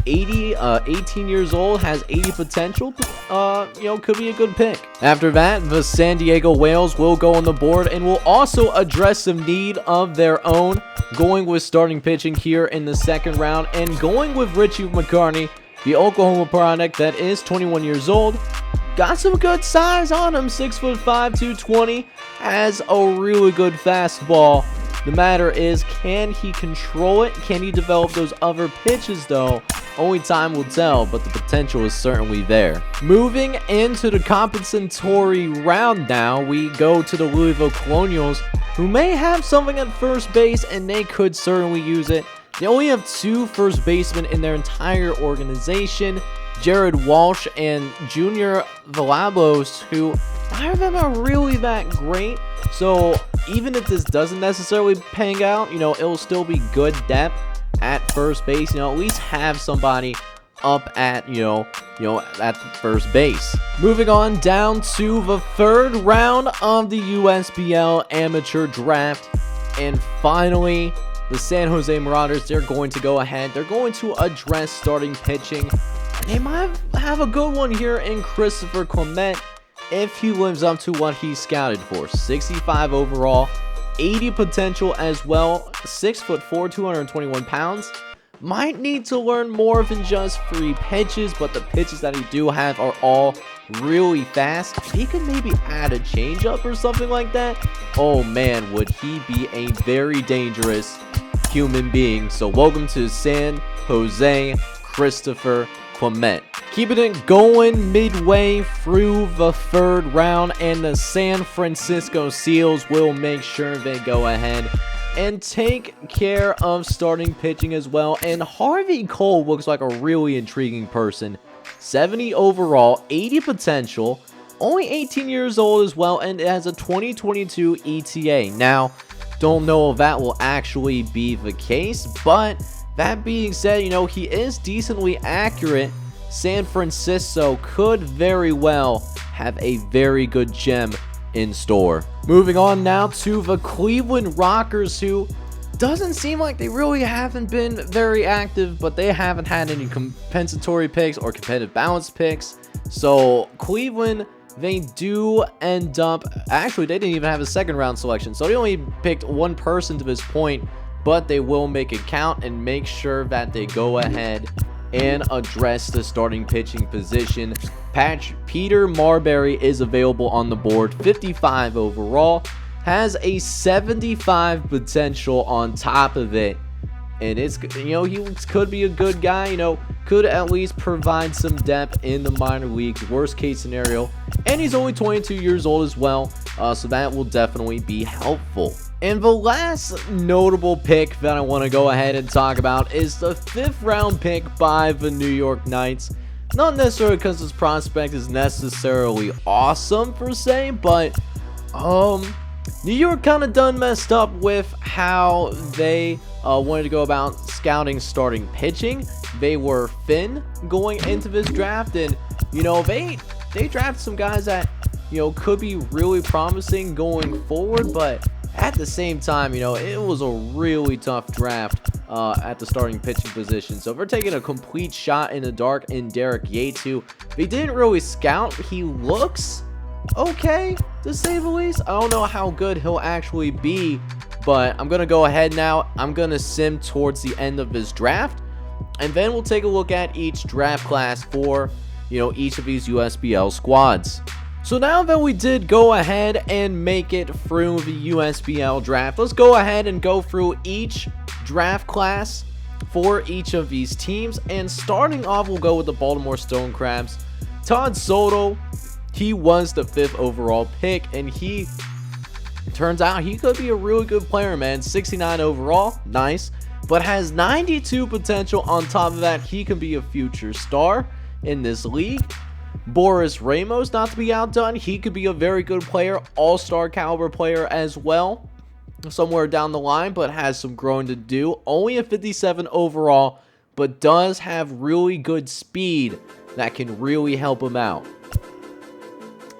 18 years old, has 80 potential, could be a good pick. After that, the San Diego Whales will go on the board and will also address some need of their own, going with starting pitching here in the second round and going with Richie McCartney, the Oklahoma product that is 21 years old. Got some good size on him, 6'5", 220, has a really good fastball. The matter is, can he control it? Can he develop those other pitches though? Only time will tell, but the potential is certainly there. Moving into the compensatory round now, we go to the Louisville Colonials, who may have something at first base, and they could certainly use it. They only have 2 first basemen in their entire organization, Jared Walsh and Junior Villalobos, who neither of them are really that great. So even if this doesn't necessarily pan out, it'll still be good depth at first base. At least have somebody up at at first base. Moving on down to the third round of the USBL amateur draft, and finally the San Jose Marauders, they're going to go ahead, they're going to address starting pitching. They might have a good one here in Christopher Clement if he lives up to what he's scouted for. 65 overall, 80 potential as well, 6'4", 221 pounds. Might need to learn more than just 3 pitches, but the pitches that he do have are all really fast. If he could maybe add a changeup or something like that, oh man, would he be a very dangerous human being. So welcome to San Jose, Christopher Clement. Keeping it going midway through the third round, and the San Francisco Seals will make sure they go ahead and take care of starting pitching as well. And Harvey Cole looks like a really intriguing person. 70 overall, 80 potential, only 18 years old as well, and it has a 2022 ETA. Now, don't know if that will actually be the case, but that being said, he is decently accurate. San Francisco could very well have a very good gem in store. Moving on now to the Cleveland Rockers, who doesn't seem like they really haven't been very active, but they haven't had any compensatory picks or competitive balance picks. So Cleveland, they do end up, actually they didn't even have a second round selection, so they only picked 1 person to this point, but they will make it count and make sure that they go ahead and address the starting pitching position. Peter Marbury is available on the board, 55 overall, has a 75 potential on top of it, and it's he could be a good guy, could at least provide some depth in the minor leagues, worst case scenario, and he's only 22 years old as well, so that will definitely be helpful. And the last notable pick that I want to go ahead and talk about is the 5th round pick by the New York Knights. Not necessarily because this prospect is necessarily awesome per se, but New York kind of done messed up with how they wanted to go about scouting starting pitching. They were thin going into this draft, and they drafted some guys that could be really promising going forward, but at the same time, it was a really tough draft at the starting pitching position. So we're taking a complete shot in the dark in Derek Yates, who they didn't really scout. He looks okay, to say the least. I don't know how good he'll actually be, but I'm going to go ahead now. I'm going to sim towards the end of this draft, and then we'll take a look at each draft class for, each of these USBL squads. So now that we did go ahead and make it through the USBL draft, let's go ahead and go through each draft class for each of these teams. And starting off, we'll go with the Baltimore Stone Crabs. Todd Soto, he was the 5th overall pick, and he Turns out he could be a really good player, man. 69 overall, nice, but has 92 potential. On top of that, he can be a future star in this league. Boris Ramos, not to be outdone, he could be a very good player, all-star caliber player as well, somewhere down the line, but has some growing to do. Only a 57 overall, but does have really good speed that can really help him out.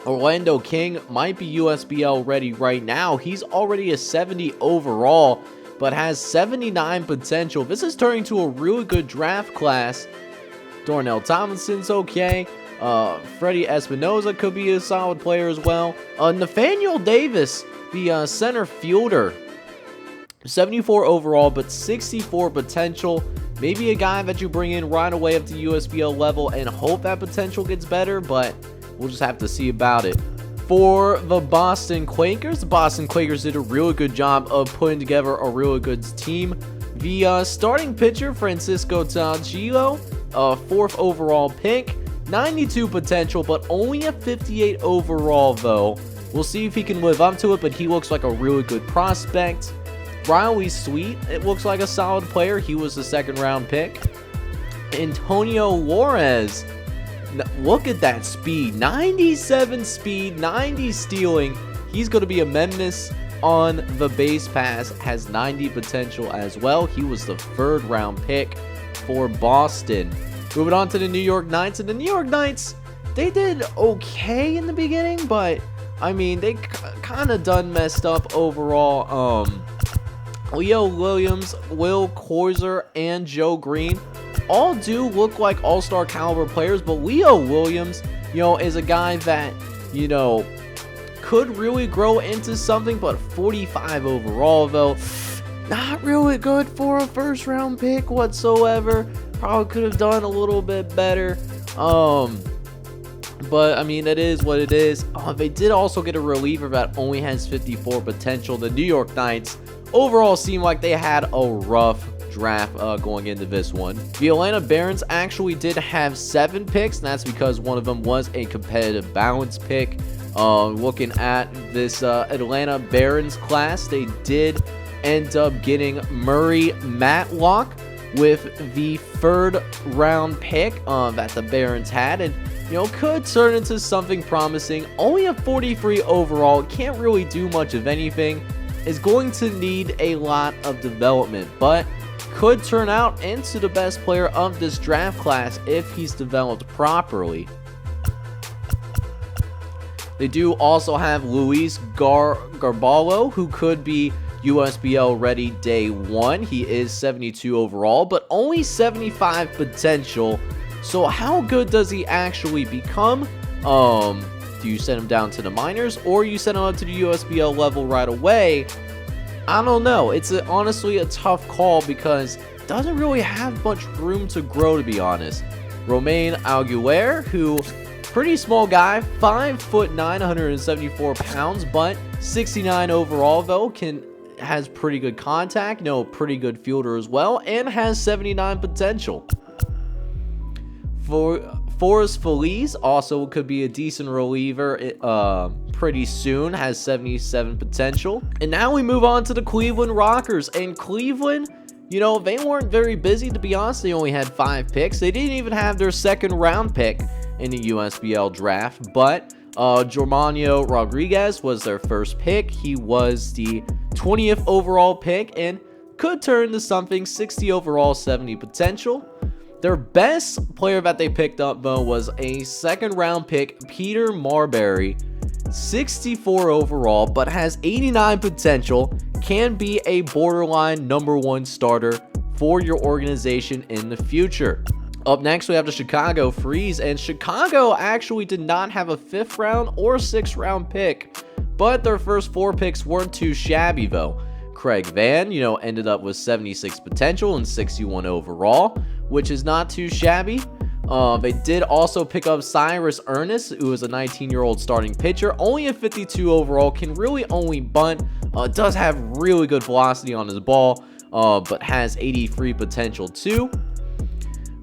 Orlando King might be USBL ready right now. He's already a 70 overall, but has 79 potential. This is turning to a really good draft class. Darnell Tomlinson's okay. Freddie Espinoza could be a solid player as well. Nathaniel Davis, the center fielder, 74 overall, but 64 potential. Maybe a guy that you bring in right away up to USBL level and hope that potential gets better, but we'll just have to see about it. For the Boston Quakers did a really good job of putting together a really good team. The starting pitcher, Francisco Tagilo, 4th overall pick, 92 potential, but only a 58 overall though. We'll see if he can live up to it, but he looks like a really good prospect. Riley Sweet, it looks like a solid player. He was the 2nd round pick. Antonio Juarez, look at that speed, 97 speed, 90 stealing. He's going to be a menace on the base pass, has 90 potential as well. He was the 3rd round pick for Boston. Moving on to the New York Knights, and the New York Knights, they did okay in the beginning, but I mean, they kind of done messed up overall. Leo Williams, Will Korzer, and Joe Green all do look like all-star caliber players, but Leo Williams, is a guy that, could really grow into something, but 45 overall, though, not really good for a 1st round pick whatsoever. Probably could have done a little bit better. But I mean, it is what it is. They did also get a reliever that only has 54 potential. The New York Knights overall seem like they had a rough draft going into this one. The Atlanta Barons actually did have 7 picks, and that's because one of them was a competitive balance pick. Looking at this Atlanta Barons class, they did end up getting Murray Matlock with the 3rd round pick that the Barons had, and could turn into something promising. Only a 43 overall, can't really do much of anything, is going to need a lot of development, but could turn out into the best player of this draft class if he's developed properly. They do also have Luis Garballo, who could be USBL ready day 1. He is 72 overall, but only 75 potential. So how good does he actually become? Do you send him down to the minors, or you send him up to the USBL level right away? I don't know. It's honestly a tough call because it doesn't really have much room to grow, to be honest. Romain Alguer, who pretty small guy, 5'9", 174 pounds, but 69 overall though, has pretty good contact, pretty good fielder as well, and has 79 potential. For Forrest Feliz also could be a decent reliever pretty soon, has 77 potential. And now we move on to the Cleveland Rockers, and Cleveland, they weren't very busy, to be honest. They only had 5 picks. They didn't even have their 2nd round pick in the USBL draft, but Jormanio Rodriguez was their 1st pick. He was the 20th overall pick and could turn into something. 60 overall, 70 potential. Their best player that they picked up, though, was a 2nd round pick, Peter Marbury, 64 overall, but has 89 potential, can be a borderline number 1 starter for your organization in the future. Up next, we have the Chicago Freeze, and Chicago actually did not have a 5th round or 6th round pick, but their first 4 picks weren't too shabby, though. Craig Van, ended up with 76 potential and 61 overall, which is not too shabby. They did also pick up Cyrus Ernest, who is a 19-year-old starting pitcher, only a 52 overall, can really only bunt, does have really good velocity on his ball, but has 83 potential too.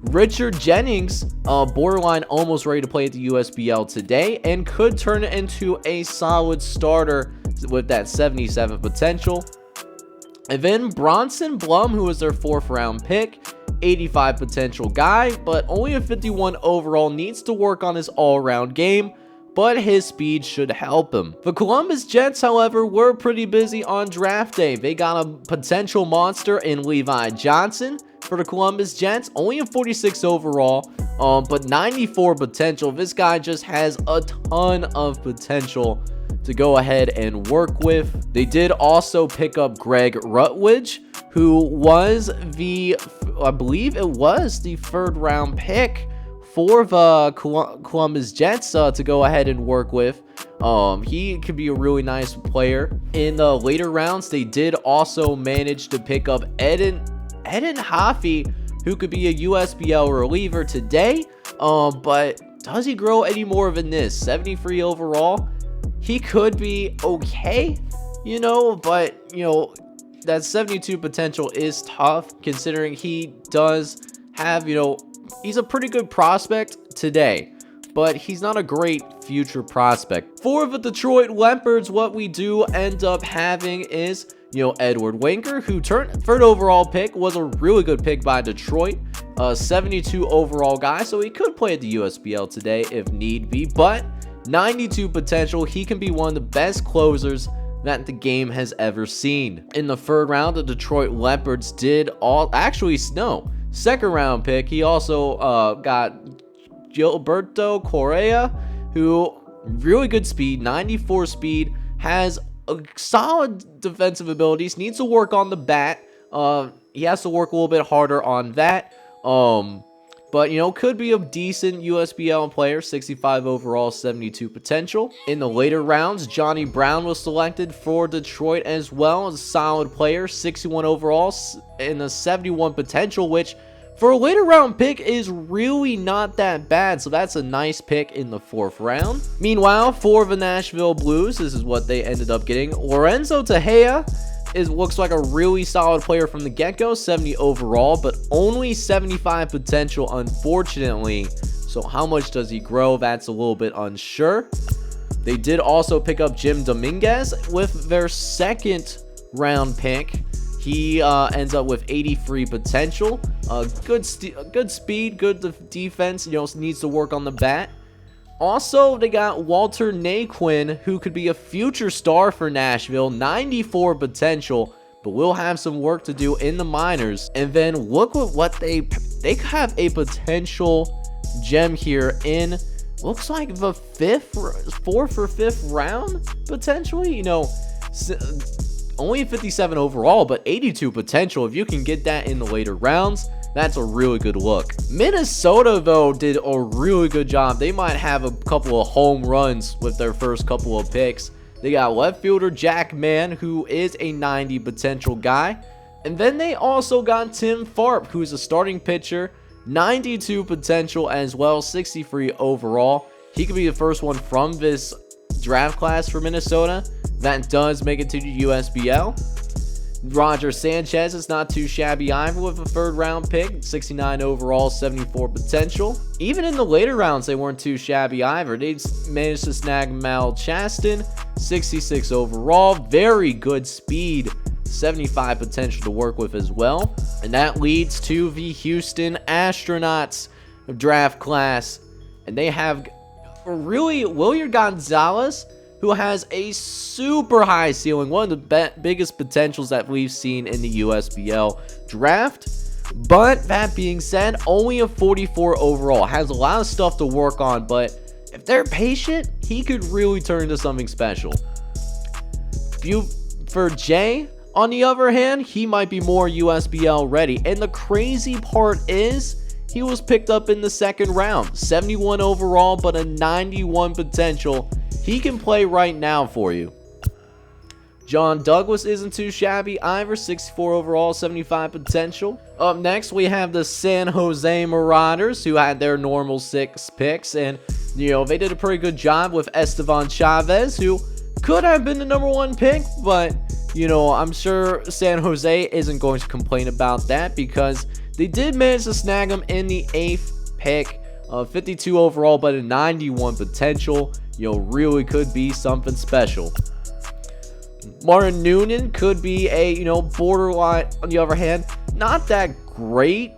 Richard Jennings, borderline almost ready to play at the USBL today, and could turn it into a solid starter. with that 77 potential. And then Bronson Blum, who was their 4th round pick, 85 potential guy, but only a 51 overall, needs to work on his all-around game, but his speed should help him. The Columbus Jets, however, were pretty busy on draft day. They got a potential monster in Levi Johnson for the Columbus Jets, only a 46 overall, but 94 potential. This guy just has a ton of potential to go ahead and work with. They did also pick up Greg Rutledge, who was I believe it was the 3rd round pick for the Columbus Jets to go ahead and work with. He could be a really nice player. In the later rounds, they did also manage to pick up Eden Hoffey, who could be a USBL reliever today. But does he grow any more than this? 73 overall. He could be okay, but, that 72 potential is tough considering he does have, he's a pretty good prospect today, but he's not a great future prospect. For the Detroit Leopards, what we do end up having is, Edward Winker, who turned 3rd overall pick, was a really good pick by Detroit. 72 overall guy, so he could play at the USBL today if need be, but 92 potential. He can be one of the best closers that the game has ever seen. In the 3rd round, the Detroit Leopards did second round pick. He also got Gilberto Correa, who really good speed, 94 speed, has a solid defensive abilities, needs to work on the bat. He has to work a little bit harder on that. But, could be a decent USBL player, 65 overall, 72 potential. In the later rounds, Johnny Brown was selected for Detroit as well as a solid player, 61 overall and a 71 potential, which for a later round pick is really not that bad. So that's a nice pick in the 4th round. Meanwhile, for the Nashville Blues, this is what they ended up getting. Lorenzo Tejeda looks like a really solid player from the get-go, 70 overall, but only 75 potential, unfortunately. So how much does he grow? That's a little bit unsure. They did also pick up Jim Dominguez with their 2nd round pick. He ends up with 83 potential, good speed, good defense, needs to work on the bat. Also, they got Walter Naquin, who could be a future star for Nashville, 94 potential, but will have some work to do in the minors. And then look at what they have a potential gem here in, looks like the 4th or 5th round, potentially, only 57 overall, but 82 potential. If you can get that in the later rounds, that's a really good look. Minnesota, though, did a really good job. They might have a couple of home runs with their first couple of picks. They got left fielder Jack Mann, who is a 90 potential guy. And then they also got Tim Tharp, who's a starting pitcher, 92 potential as well, 63 overall. He could be the first one from this draft class for Minnesota that does make it to the USBL. Roger Sanchez is not too shabby either with a 3rd round pick, 69 overall, 74 potential. Even in the later rounds, they weren't too shabby either. They managed to snag Mal Chaston, 66 overall, very good speed, 75 potential to work with as well. And that leads to the Houston Astronauts draft class. And they have really Williard Gonzalez, who has a super high ceiling, one of the biggest potentials that we've seen in the USBL draft. But that being said, only a 44 overall, has a lot of stuff to work on, but if they're patient, he could really turn into something special. For Jay, on the other hand, he might be more USBL ready. And the crazy part is, he was picked up in the 2nd round, 71 overall, but a 91 potential. He can play right now for you. John Douglas isn't too shabby either, 64 overall, 75 potential. Up next, we have the San Jose Marauders, who had their normal 6 picks. And, they did a pretty good job with Estevan Chavez, who could have been the number 1 pick. But, I'm sure San Jose isn't going to complain about that because they did manage to snag him in the 8th pick. 52 overall, but a 91 potential. Really could be something special. Martin Noonan could be a, borderline, on the other hand, not that great.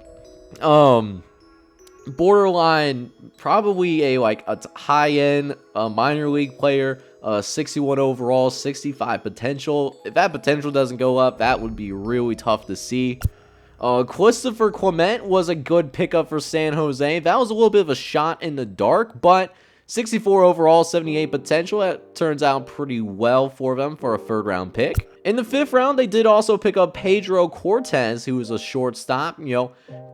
Borderline, probably a high-end minor league player, 61 overall, 65 potential. If that potential doesn't go up, that would be really tough to see. Christopher Clement was a good pickup for San Jose. That was a little bit of a shot in the dark, but 64 overall, 78 potential. That turns out pretty well for them for a third-round pick. In the 5th round, they did also pick up Pedro Cortez, who is a shortstop.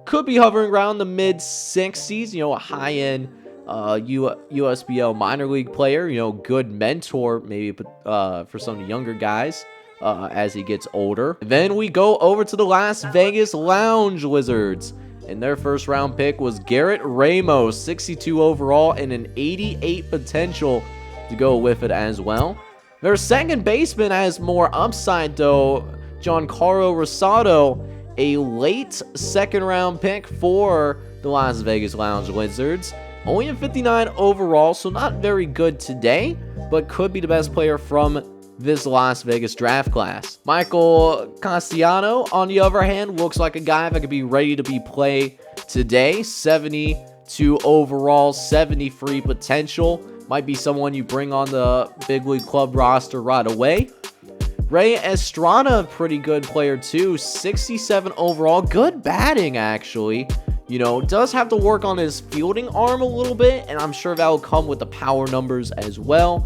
Could be hovering around the mid-60s. A high-end USBL minor league player. Good mentor maybe for some of the younger guys as he gets older. Then we go over to the Las Vegas Lounge Lizards. And their first-round pick was Garrett Ramos, 62 overall, and an 88 potential to go with it as well. Their second baseman has more upside, though. Giancarlo Rosado, a late second-round pick for the Las Vegas Lounge Lizards. Only a 59 overall, so not very good today, but could be the best player from this Las Vegas draft class. Michael Castellano, on the other hand, looks like a guy that could be ready to be played today. 72 overall, 73 potential. Might be someone you bring on the big league club roster right away. Ray Estrada, pretty good player too. 67 overall, good batting actually. Does have to work on his fielding arm a little bit, and I'm sure that will come with the power numbers as well.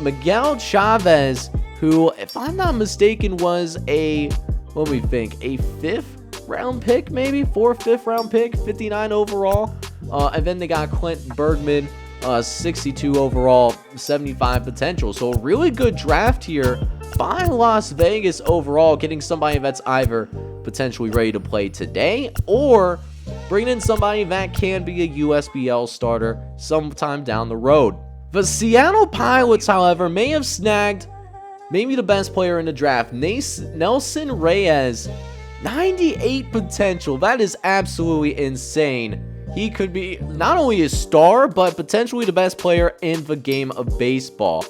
Miguel Chavez, who, if I'm not mistaken, was a 5th round pick, maybe 4th, 5th round pick, 59 overall. And then they got Clinton Bergman, 62 overall, 75 potential. So a really good draft here by Las Vegas overall, getting somebody that's either potentially ready to play today or bringing in somebody that can be a USBL starter sometime down the road. The Seattle Pilots, however, may have snagged maybe the best player in the draft, Nelson Reyes. 98 potential. That is absolutely insane. He could be not only a star, but potentially the best player in the game of baseball.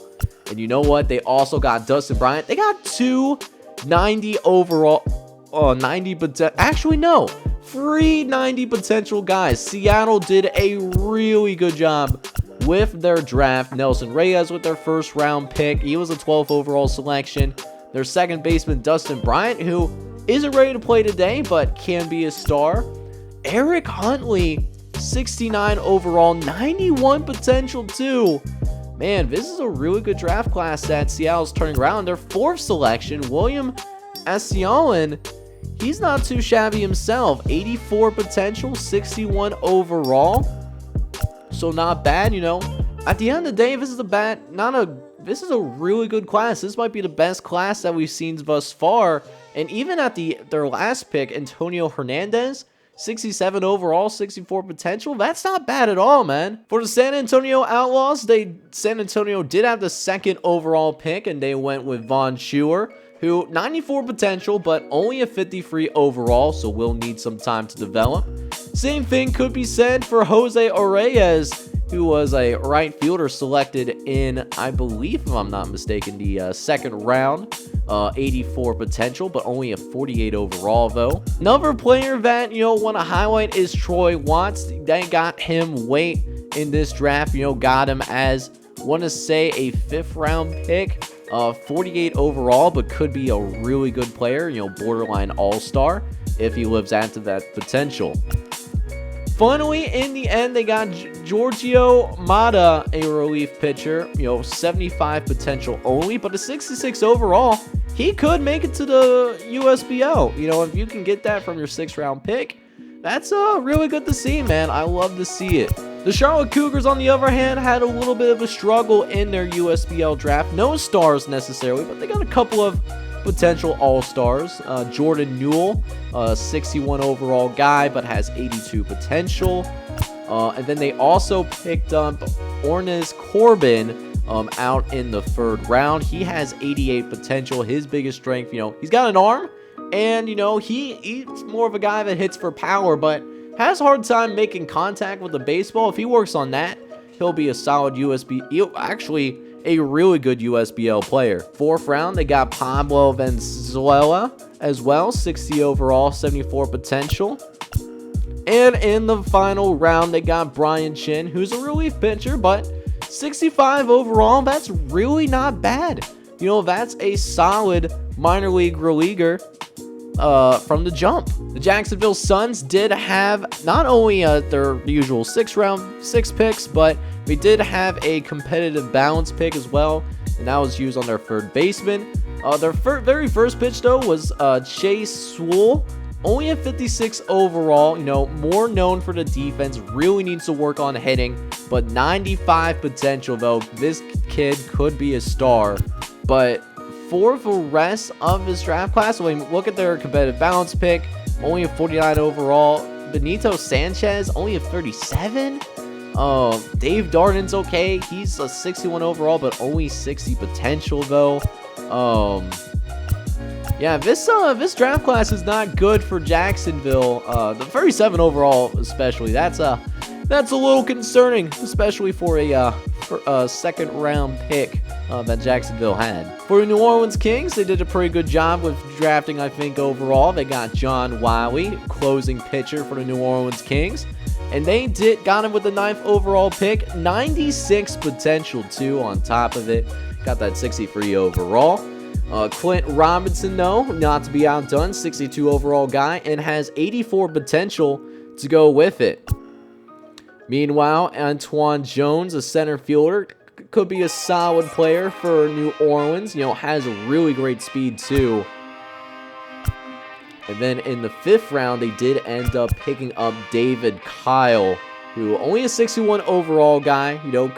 And you know what? They also got Dustin Bryant. They got 290 overall. 90 potential. Actually, no. 390 potential guys. Seattle did a really good job with their draft. Nelson Reyes with their first round pick. He was a 12th overall selection. Their second baseman, Dustin Bryant, who isn't ready to play today, but can be a star. Eric Huntley, 69 overall, 91 potential too. Man, this is a really good draft class that Seattle's turning around. Their 4th selection, William Ascialon, he's not too shabby himself. 84 potential, 61 overall. So not bad, At the end of the day, this is a really good class. This might be the best class that we've seen thus far. And even at their last pick, Antonio Hernandez, 67 overall, 64 potential. That's not bad at all, man. For the San Antonio Outlaws, San Antonio did have the 2nd overall pick, and they went with Vaughn Schuer, who 94 potential, but only a 53 overall, so will need some time to develop. Same thing could be said for Jose Oreyes, who was a right fielder selected in, I believe, if I'm not mistaken, the 2nd round. 84 potential, but only a 48 overall, though. Another player that, want to highlight is Troy Watts. They got him late in this draft, got him as, want to say, a 5th round pick. 48 overall, but could be a really good player, borderline all-star if he lives out to that potential. Finally, in the end, they got Giorgio Mata, a relief pitcher, 75 potential only, but a 66 overall. He could make it to the USBL. If you can get that from your 6th round pick, that's really good to see, man. I love to see it. The Charlotte Cougars, on the other hand, had a little bit of a struggle in their USBL draft. No stars necessarily, but they got a couple of potential all-stars. Jordan Newell, 61 overall guy, but has 82 potential. And then they also picked up Ornes Corbin out in the 3rd round. He has 88 potential. His biggest strength, he's got an arm, and, he's more of a guy that hits for power, but has a hard time making contact with the baseball. If he works on that, he'll be a solid USB. Actually, a really good USBL player. 4th round, they got Pablo Valenzuela as well, 60 overall, 74 potential. And in the final round, they got Brian Chin, who's a relief pitcher, but 65 overall, that's really not bad. You know, that's a solid minor league reliever from the jump. The Jacksonville Suns did have not only their usual 6 picks, but they did have a competitive balance pick as well, and that was used on their 3rd baseman. Their very first pitch, though, was Chase Sewell, only a 56 overall, you know, more known for the defense, really needs to work on hitting, but 95 potential, though. This kid could be a star, but for the rest of his draft class, when we look at their competitive balance pick, only a 49 overall. Benito Sanchez, only a 37. Dave Darden's okay. He's a 61 overall, but only 60 potential, though. Yeah, this draft class is not good for Jacksonville. The 37 overall, especially, that's a little concerning, especially for a 2nd round pick that Jacksonville had. For the New Orleans Kings, they did a pretty good job with drafting, I think, overall. They got John Wiley, closing pitcher for the New Orleans Kings. And they got him with the 9th overall pick. 96 potential, too, on top of it. Got that 63 overall. Clint Robinson, though, not to be outdone, 62 overall guy, and has 84 potential to go with it. Meanwhile, Antoine Jones, a center fielder, could be a solid player for New Orleans. You know, has a really great speed, too. And then in the 5th round, they did end up picking up David Kyle, who only a 61 overall guy, you know,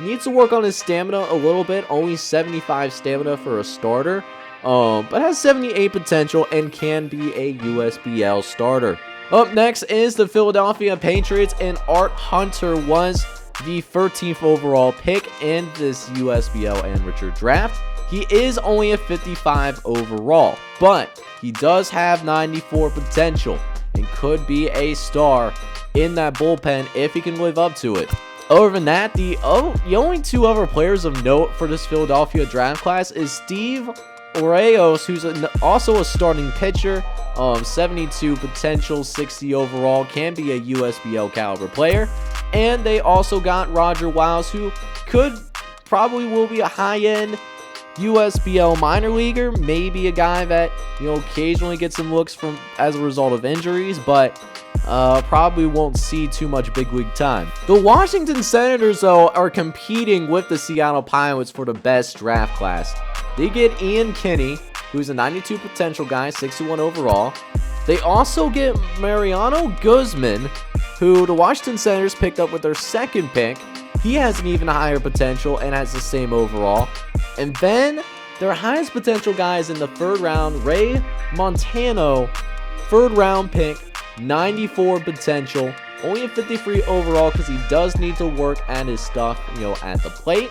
needs to work on his stamina a little bit. Only 75 stamina for a starter, but has 78 potential and can be a USBL starter. Up next is the Philadelphia Patriots, and Art Hunter was the 13th overall pick in this USBL amateur draft. He is only a 55 overall, but he does have 94 potential and could be a star in that bullpen if he can live up to it. Other than that, the only 2 other players of note for this Philadelphia draft class is Steve Oreos, who's also a starting pitcher, 72 potential, 60 overall, can be a USBL caliber player. And they also got Roger Wiles, who probably will be a high-end USBL minor leaguer, maybe a guy that, you know, occasionally gets some looks as a result of injuries, but probably won't see too much big league time. The Washington Senators, though, are competing with the Seattle Pilots for the best draft class. They get Ian Kinney, who's a 92 potential guy, 61 overall. They also get Mariano Guzman, who the Washington Senators picked up with their 2nd pick. He has an even higher potential and has the same overall. And then their highest potential guys in the 3rd round, Ray Montano, 3rd round pick, 94 potential, only a 53 overall because he does need to work at his stuff, you know, at the plate.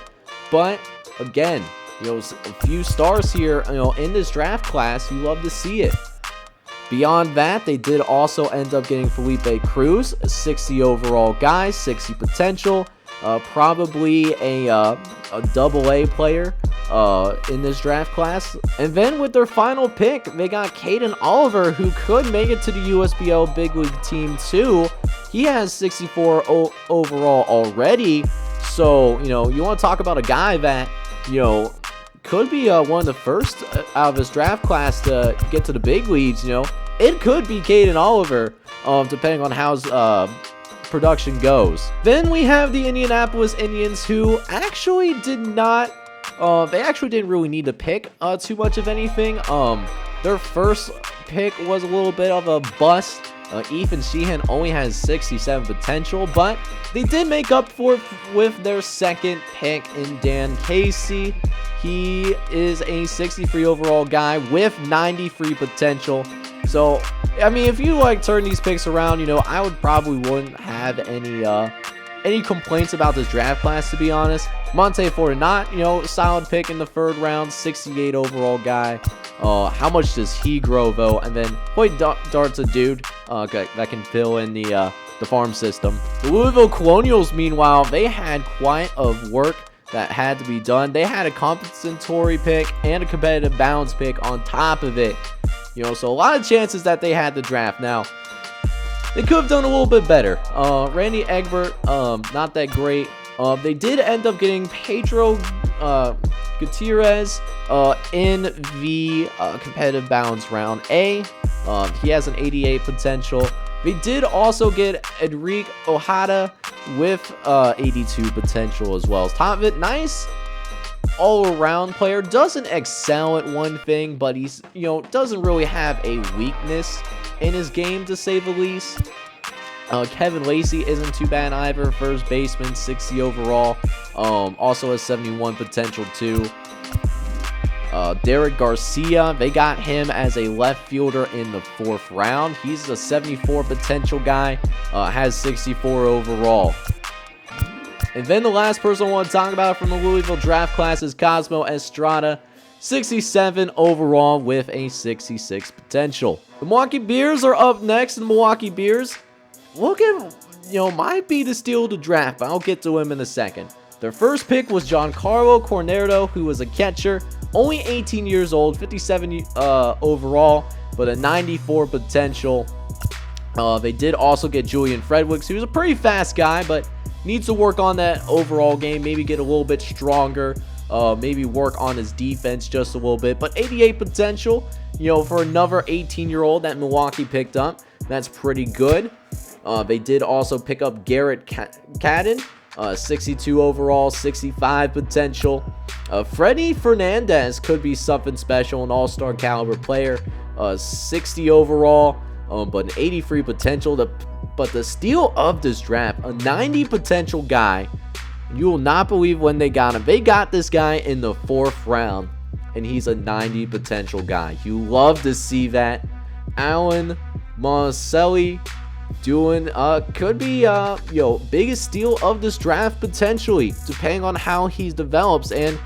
But again, you know, a few stars here, you know, in this draft class. You love to see it. Beyond that, they did also end up getting Felipe Cruz, a 60 overall guy, 60 potential, probably a AA player in this draft class. And then with their final pick, they got Caden Oliver, who could make it to the USBL Big League team too. He has 64 overall already. So, you know, you want to talk about a guy that, you know, could be one of the first out of his draft class to get to the big leagues. You know, it could be Caden Oliver, depending on how his production goes. Then we have the Indianapolis Indians, who actually did not, they actually didn't really need to pick too much of anything. Their first pick was a little bit of a bust. Ethan Sheehan only has 67 potential, but they did make up for it with their 2nd pick in Dan Casey. He is a 63 overall guy with 93 potential. So, I mean, if you like turn these picks around, you know, I wouldn't have any complaints about this draft class, to be honest. Monte Fortinat, you know, solid pick in the 3rd round, 68 overall guy. How much does he grow, though? And then Hoyt Dart's a dude that can fill in the farm system. The Louisville Colonials, meanwhile, they had quite of work that had to be done. They had a compensatory pick and a competitive balance pick on top of it. You know, so a lot of chances that they had the draft. Now, they could have done a little bit better. Randy Egbert, not that great. They did end up getting Pedro Gutierrez in the competitive balance round A. He has an 88 potential. They did also get Enrique Ojeda with 82 potential as well. Top of it, nice all-around player. Doesn't excel at one thing, but he's, you know, doesn't really have a weakness in his game, to say the least. Kevin Lacey isn't too bad either. First baseman, 60 overall. Also has 71 potential too. Derek Garcia, they got him as a left fielder in the 4th round. He's a 74 potential guy, has 64 overall. And then the last person I want to talk about from the Louisville draft class is Cosmo Estrada, 67 overall with a 66 potential. The Milwaukee Bears are up next. The Milwaukee Bears, look at, you know, might be the steal of the draft, but I'll get to him in a second. Their first pick was Giancarlo Cornero, who was a catcher, only 18 years old, 57 overall, but a 94 potential. They did also get Julian Fredwicks, who's a pretty fast guy, but needs to work on that overall game, maybe get a little bit stronger, maybe work on his defense just a little bit. But 88 potential, you know, for another 18-year-old that Milwaukee picked up, that's pretty good. They did also pick up Garrett Cadden, 62 overall, 65 potential. Freddie Fernandez could be something special, an all-star caliber player, 60 overall, but an 83 potential. But the steal of this draft, a 90 potential guy, you will not believe when they got him. They got this guy in the 4th round, and he's a 90 potential guy. You love to see that. Alan Monticelli doing could be biggest steal of this draft potentially, depending on how he develops. And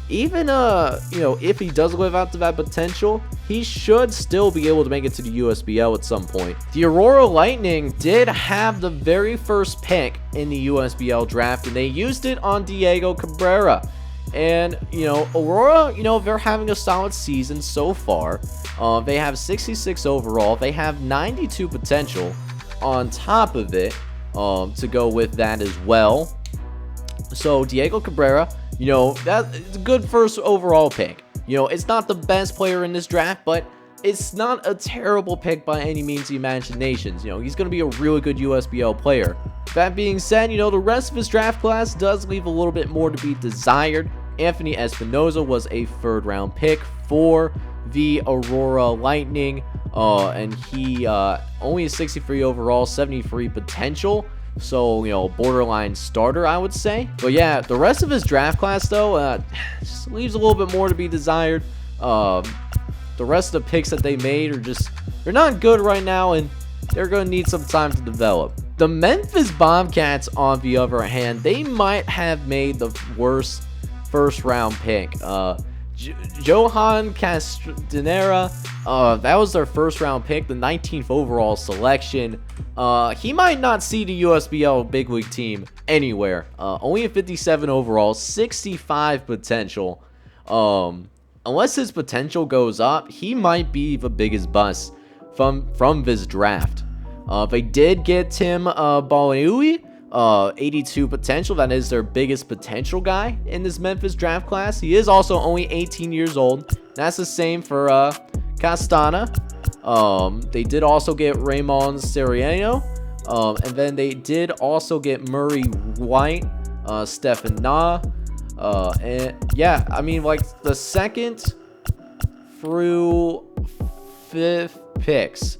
even if he does live out to that potential, he should still be able to make it to the USBL at some point. The Aurora Lightning did have the very first pick in the USBL draft, and they used it on Diego Cabrera. And, you know, Aurora, you know, they're having a solid season so far. They have 66 overall. They have 92 potential on top of it to go with that as well. So Diego Cabrera, you know, that's a good first overall pick. You know, it's not the best player in this draft, but it's not a terrible pick by any means of the imaginations. You know, he's going to be a really good USBL player. That being said, you know, the rest of his draft class does leave a little bit more to be desired. Anthony Espinoza was a 3rd round pick for the Aurora Lightning, and he only a 63 overall, 73 potential. So, you know, borderline starter, I would say. But yeah, the rest of his draft class, though, just leaves a little bit more to be desired. The rest of the picks that they made are just, they're not good right now, and they're going to need some time to develop. The Memphis Bobcats, on the other hand, they might have made the worst 1st round pick. Johan Castanera, that was their 1st round pick, the 19th overall selection. He might not see the USBL big league team anywhere. Only a 57 overall, 65 potential. Unless his potential goes up, he might be the biggest bust from this draft. They did get Tim Balaui, 82 potential. That is their biggest potential guy in this Memphis draft class. He is also only 18 years old. That's the same for Castana. They did also get Raymond Soriano. And then they did also get Murray White, Stephen Na. And yeah, I mean, like the 2nd through 5th picks.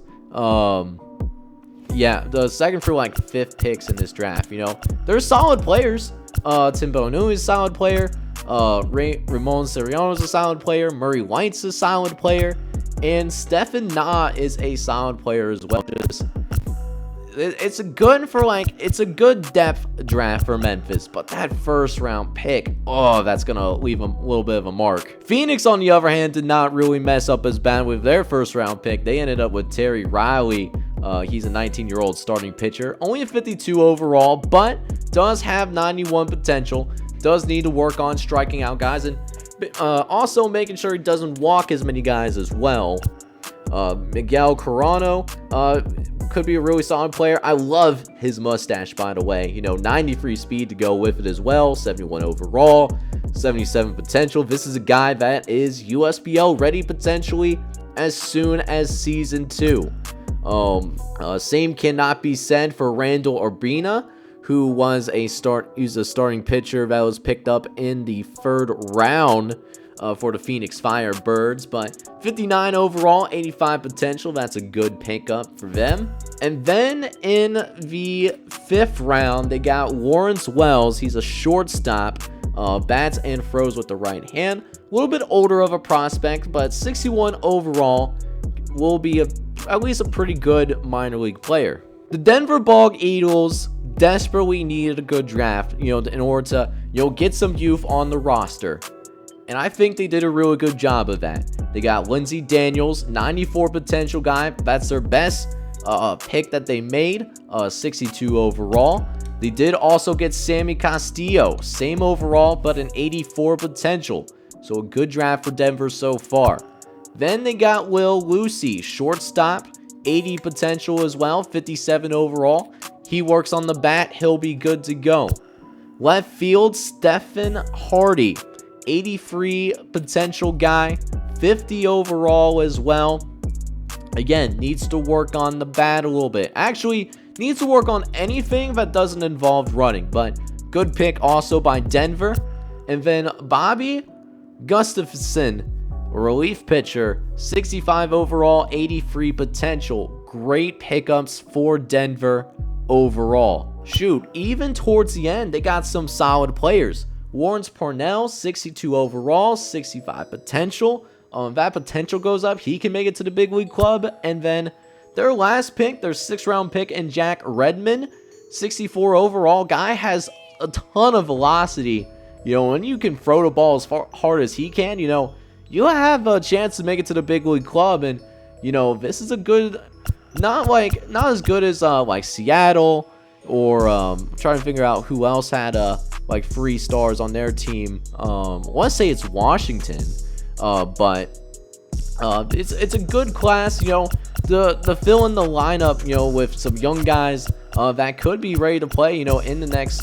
Yeah, the 2nd through like 5th picks in this draft, you know, they're solid players. Tim Bonu is a solid player. Ramon Soriano is a solid player. Murray White's a solid player. And Stephen Na is a solid player as well. It's a good depth draft for Memphis, but that 1st round pick, that's gonna leave a little bit of a mark. Phoenix, on the other hand, did not really mess up as bad with their 1st round pick. They ended up with Terry Riley. He's a 19-year-old starting pitcher, only a 52 overall, but does have 91 potential. does need to work on striking out guys and also making sure he doesn't walk as many guys as well. Miguel Corano could be a really solid player. I love his mustache, by the way. 93 speed to go with it as well. 71 overall, 77 potential. This is a guy that is USBL ready potentially as soon as Season 2. Same cannot be said for Randall Urbina, who was a starting pitcher that was picked up in the 3rd round for the Phoenix Firebirds, but 59 overall, 85 potential. That's a good pickup for them. And then in the 5th round, they got Lawrence Wells. He's a shortstop, bats and throws with the right hand. A little bit older of a prospect, but 61 overall, will be at least a pretty good minor league player. The Denver Bald Eagles desperately needed a good draft, in order to, get some youth on the roster. And I think they did a really good job of that. They got Lindsey Daniels, 94 potential guy. That's their best pick that they made, 62 overall. They did also get Sammy Castillo, same overall, but an 84 potential. So a good draft for Denver so far. Then they got Will Lucy, shortstop, 80 potential as well, 57 overall. He works on the bat, he'll be good to go. Left field, Stephen Hardy, 83 potential guy, 50 overall as well. Again, needs to work on the bat a little bit. Actually, needs to work on anything that doesn't involve running, but good pick also by Denver. And then Bobby Gustafson, relief pitcher, 65 overall, 83 potential. Great pickups for Denver overall. Shoot, even towards the end, they got some solid players. Lawrence Parnell, 62 overall, 65 potential. If that potential goes up, he can make it to the big league club. And then their last pick, their 6th round pick, and Jack Redmond, 64 overall. Guy has a ton of velocity. When you can throw the ball as hard as he can, you'll have a chance to make it to the big league club. And, this is a good, not as good as like Seattle or trying to figure out who else had 3 stars on their team. I want to say it's Washington, but it's a good class. The fill in the lineup, with some young guys that could be ready to play, in the next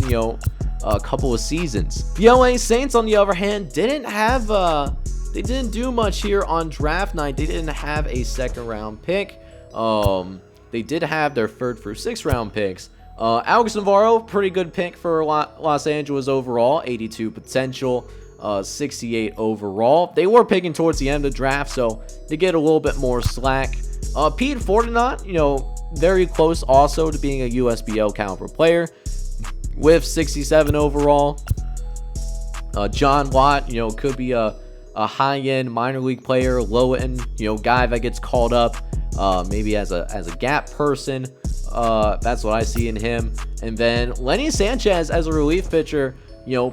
couple of seasons. The LA Saints, on the other hand, didn't do much here on draft night. They didn't have a 2nd round pick. They did have their 3rd through 6th round picks. Alex Navarro, pretty good pick for Los Angeles overall, 82 potential, 68 overall. They were picking towards the end of the draft, so they get a little bit more slack. Pete Fortinot, very close also to being a USBL caliber player with 67 overall. John Watt, could be a high-end minor league player, low-end, guy that gets called up maybe as a gap person. That's what I see in him. And then Lenny Sanchez as a relief pitcher,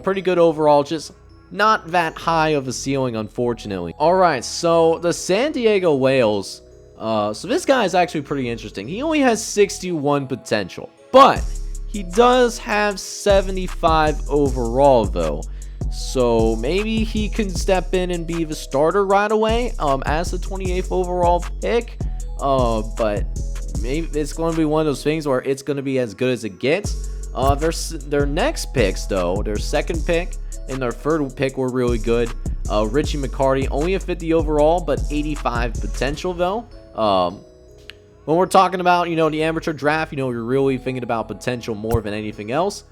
pretty good overall, just not that high of a ceiling, unfortunately. All right, so the San Diego Whales, so this guy is actually pretty interesting. He only has 61 potential, but he does have 75 overall though. So maybe he can step in and be the starter right away as the 28th overall pick. But maybe it's going to be one of those things where it's going to be as good as it gets. Their next picks, though, their 2nd pick and their 3rd pick were really good. Richie McCarty, only a 50 overall, but 85 potential, though. When we're talking about, the amateur draft, you're really thinking about potential more than anything else.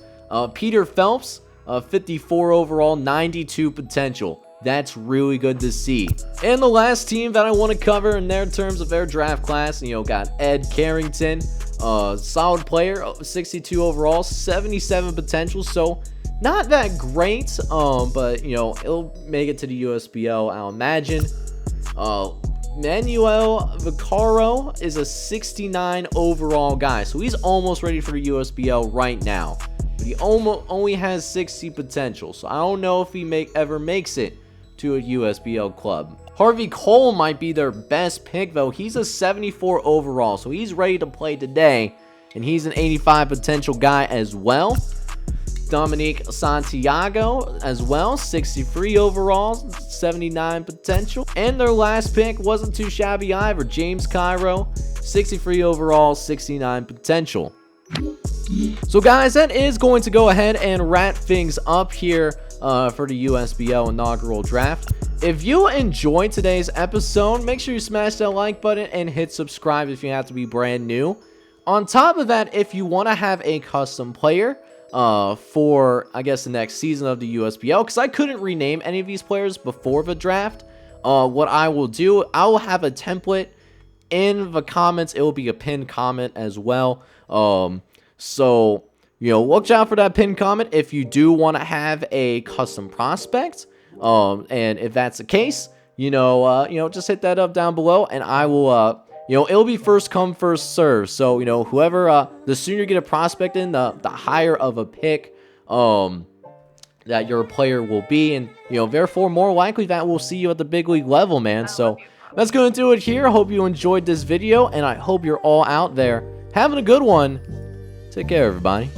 Peter Phelps, 54 overall, 92 potential. That's really good to see. And the last team that I want to cover in their terms of their draft class, got Ed Carrington, solid player, 62 overall, 77 potential. So not that great, but it'll make it to the USBL, I'll imagine. Manuel Vaccaro is a 69 overall guy, so he's almost ready for the USBL right now. But he only has 60 potential, so I don't know if he ever makes it to a USBL club. Harvey Cole might be their best pick, though. He's a 74 overall, so he's ready to play today, and he's an 85 potential guy as well. Dominique Santiago as well, 63 overall, 79 potential. And their last pick wasn't too shabby either. James Cairo, 63 overall, 69 potential. So guys, that is going to go ahead and wrap things up here for the USBL inaugural draft. If you enjoyed today's episode, make sure you smash that like button and hit subscribe if you have to be brand new. On top of that, if you want to have a custom player for, I guess, the next season of the USBL, because I couldn't rename any of these players before the draft, what I will do, I will have a template in the comments. It will be a pinned comment as well. So, you know, watch out for that pinned comment if you do want to have a custom prospect. And if that's the case, you know, just hit that up down below, and I will, you know, it'll be first come, first serve. So, you know, whoever, the sooner you get a prospect in, the higher of a pick, that your player will be, and, you know, therefore more likely that we'll see you at the big league level, man. So that's going to do it here. I hope you enjoyed this video, and I hope you're all out there having a good one. Take care, everybody.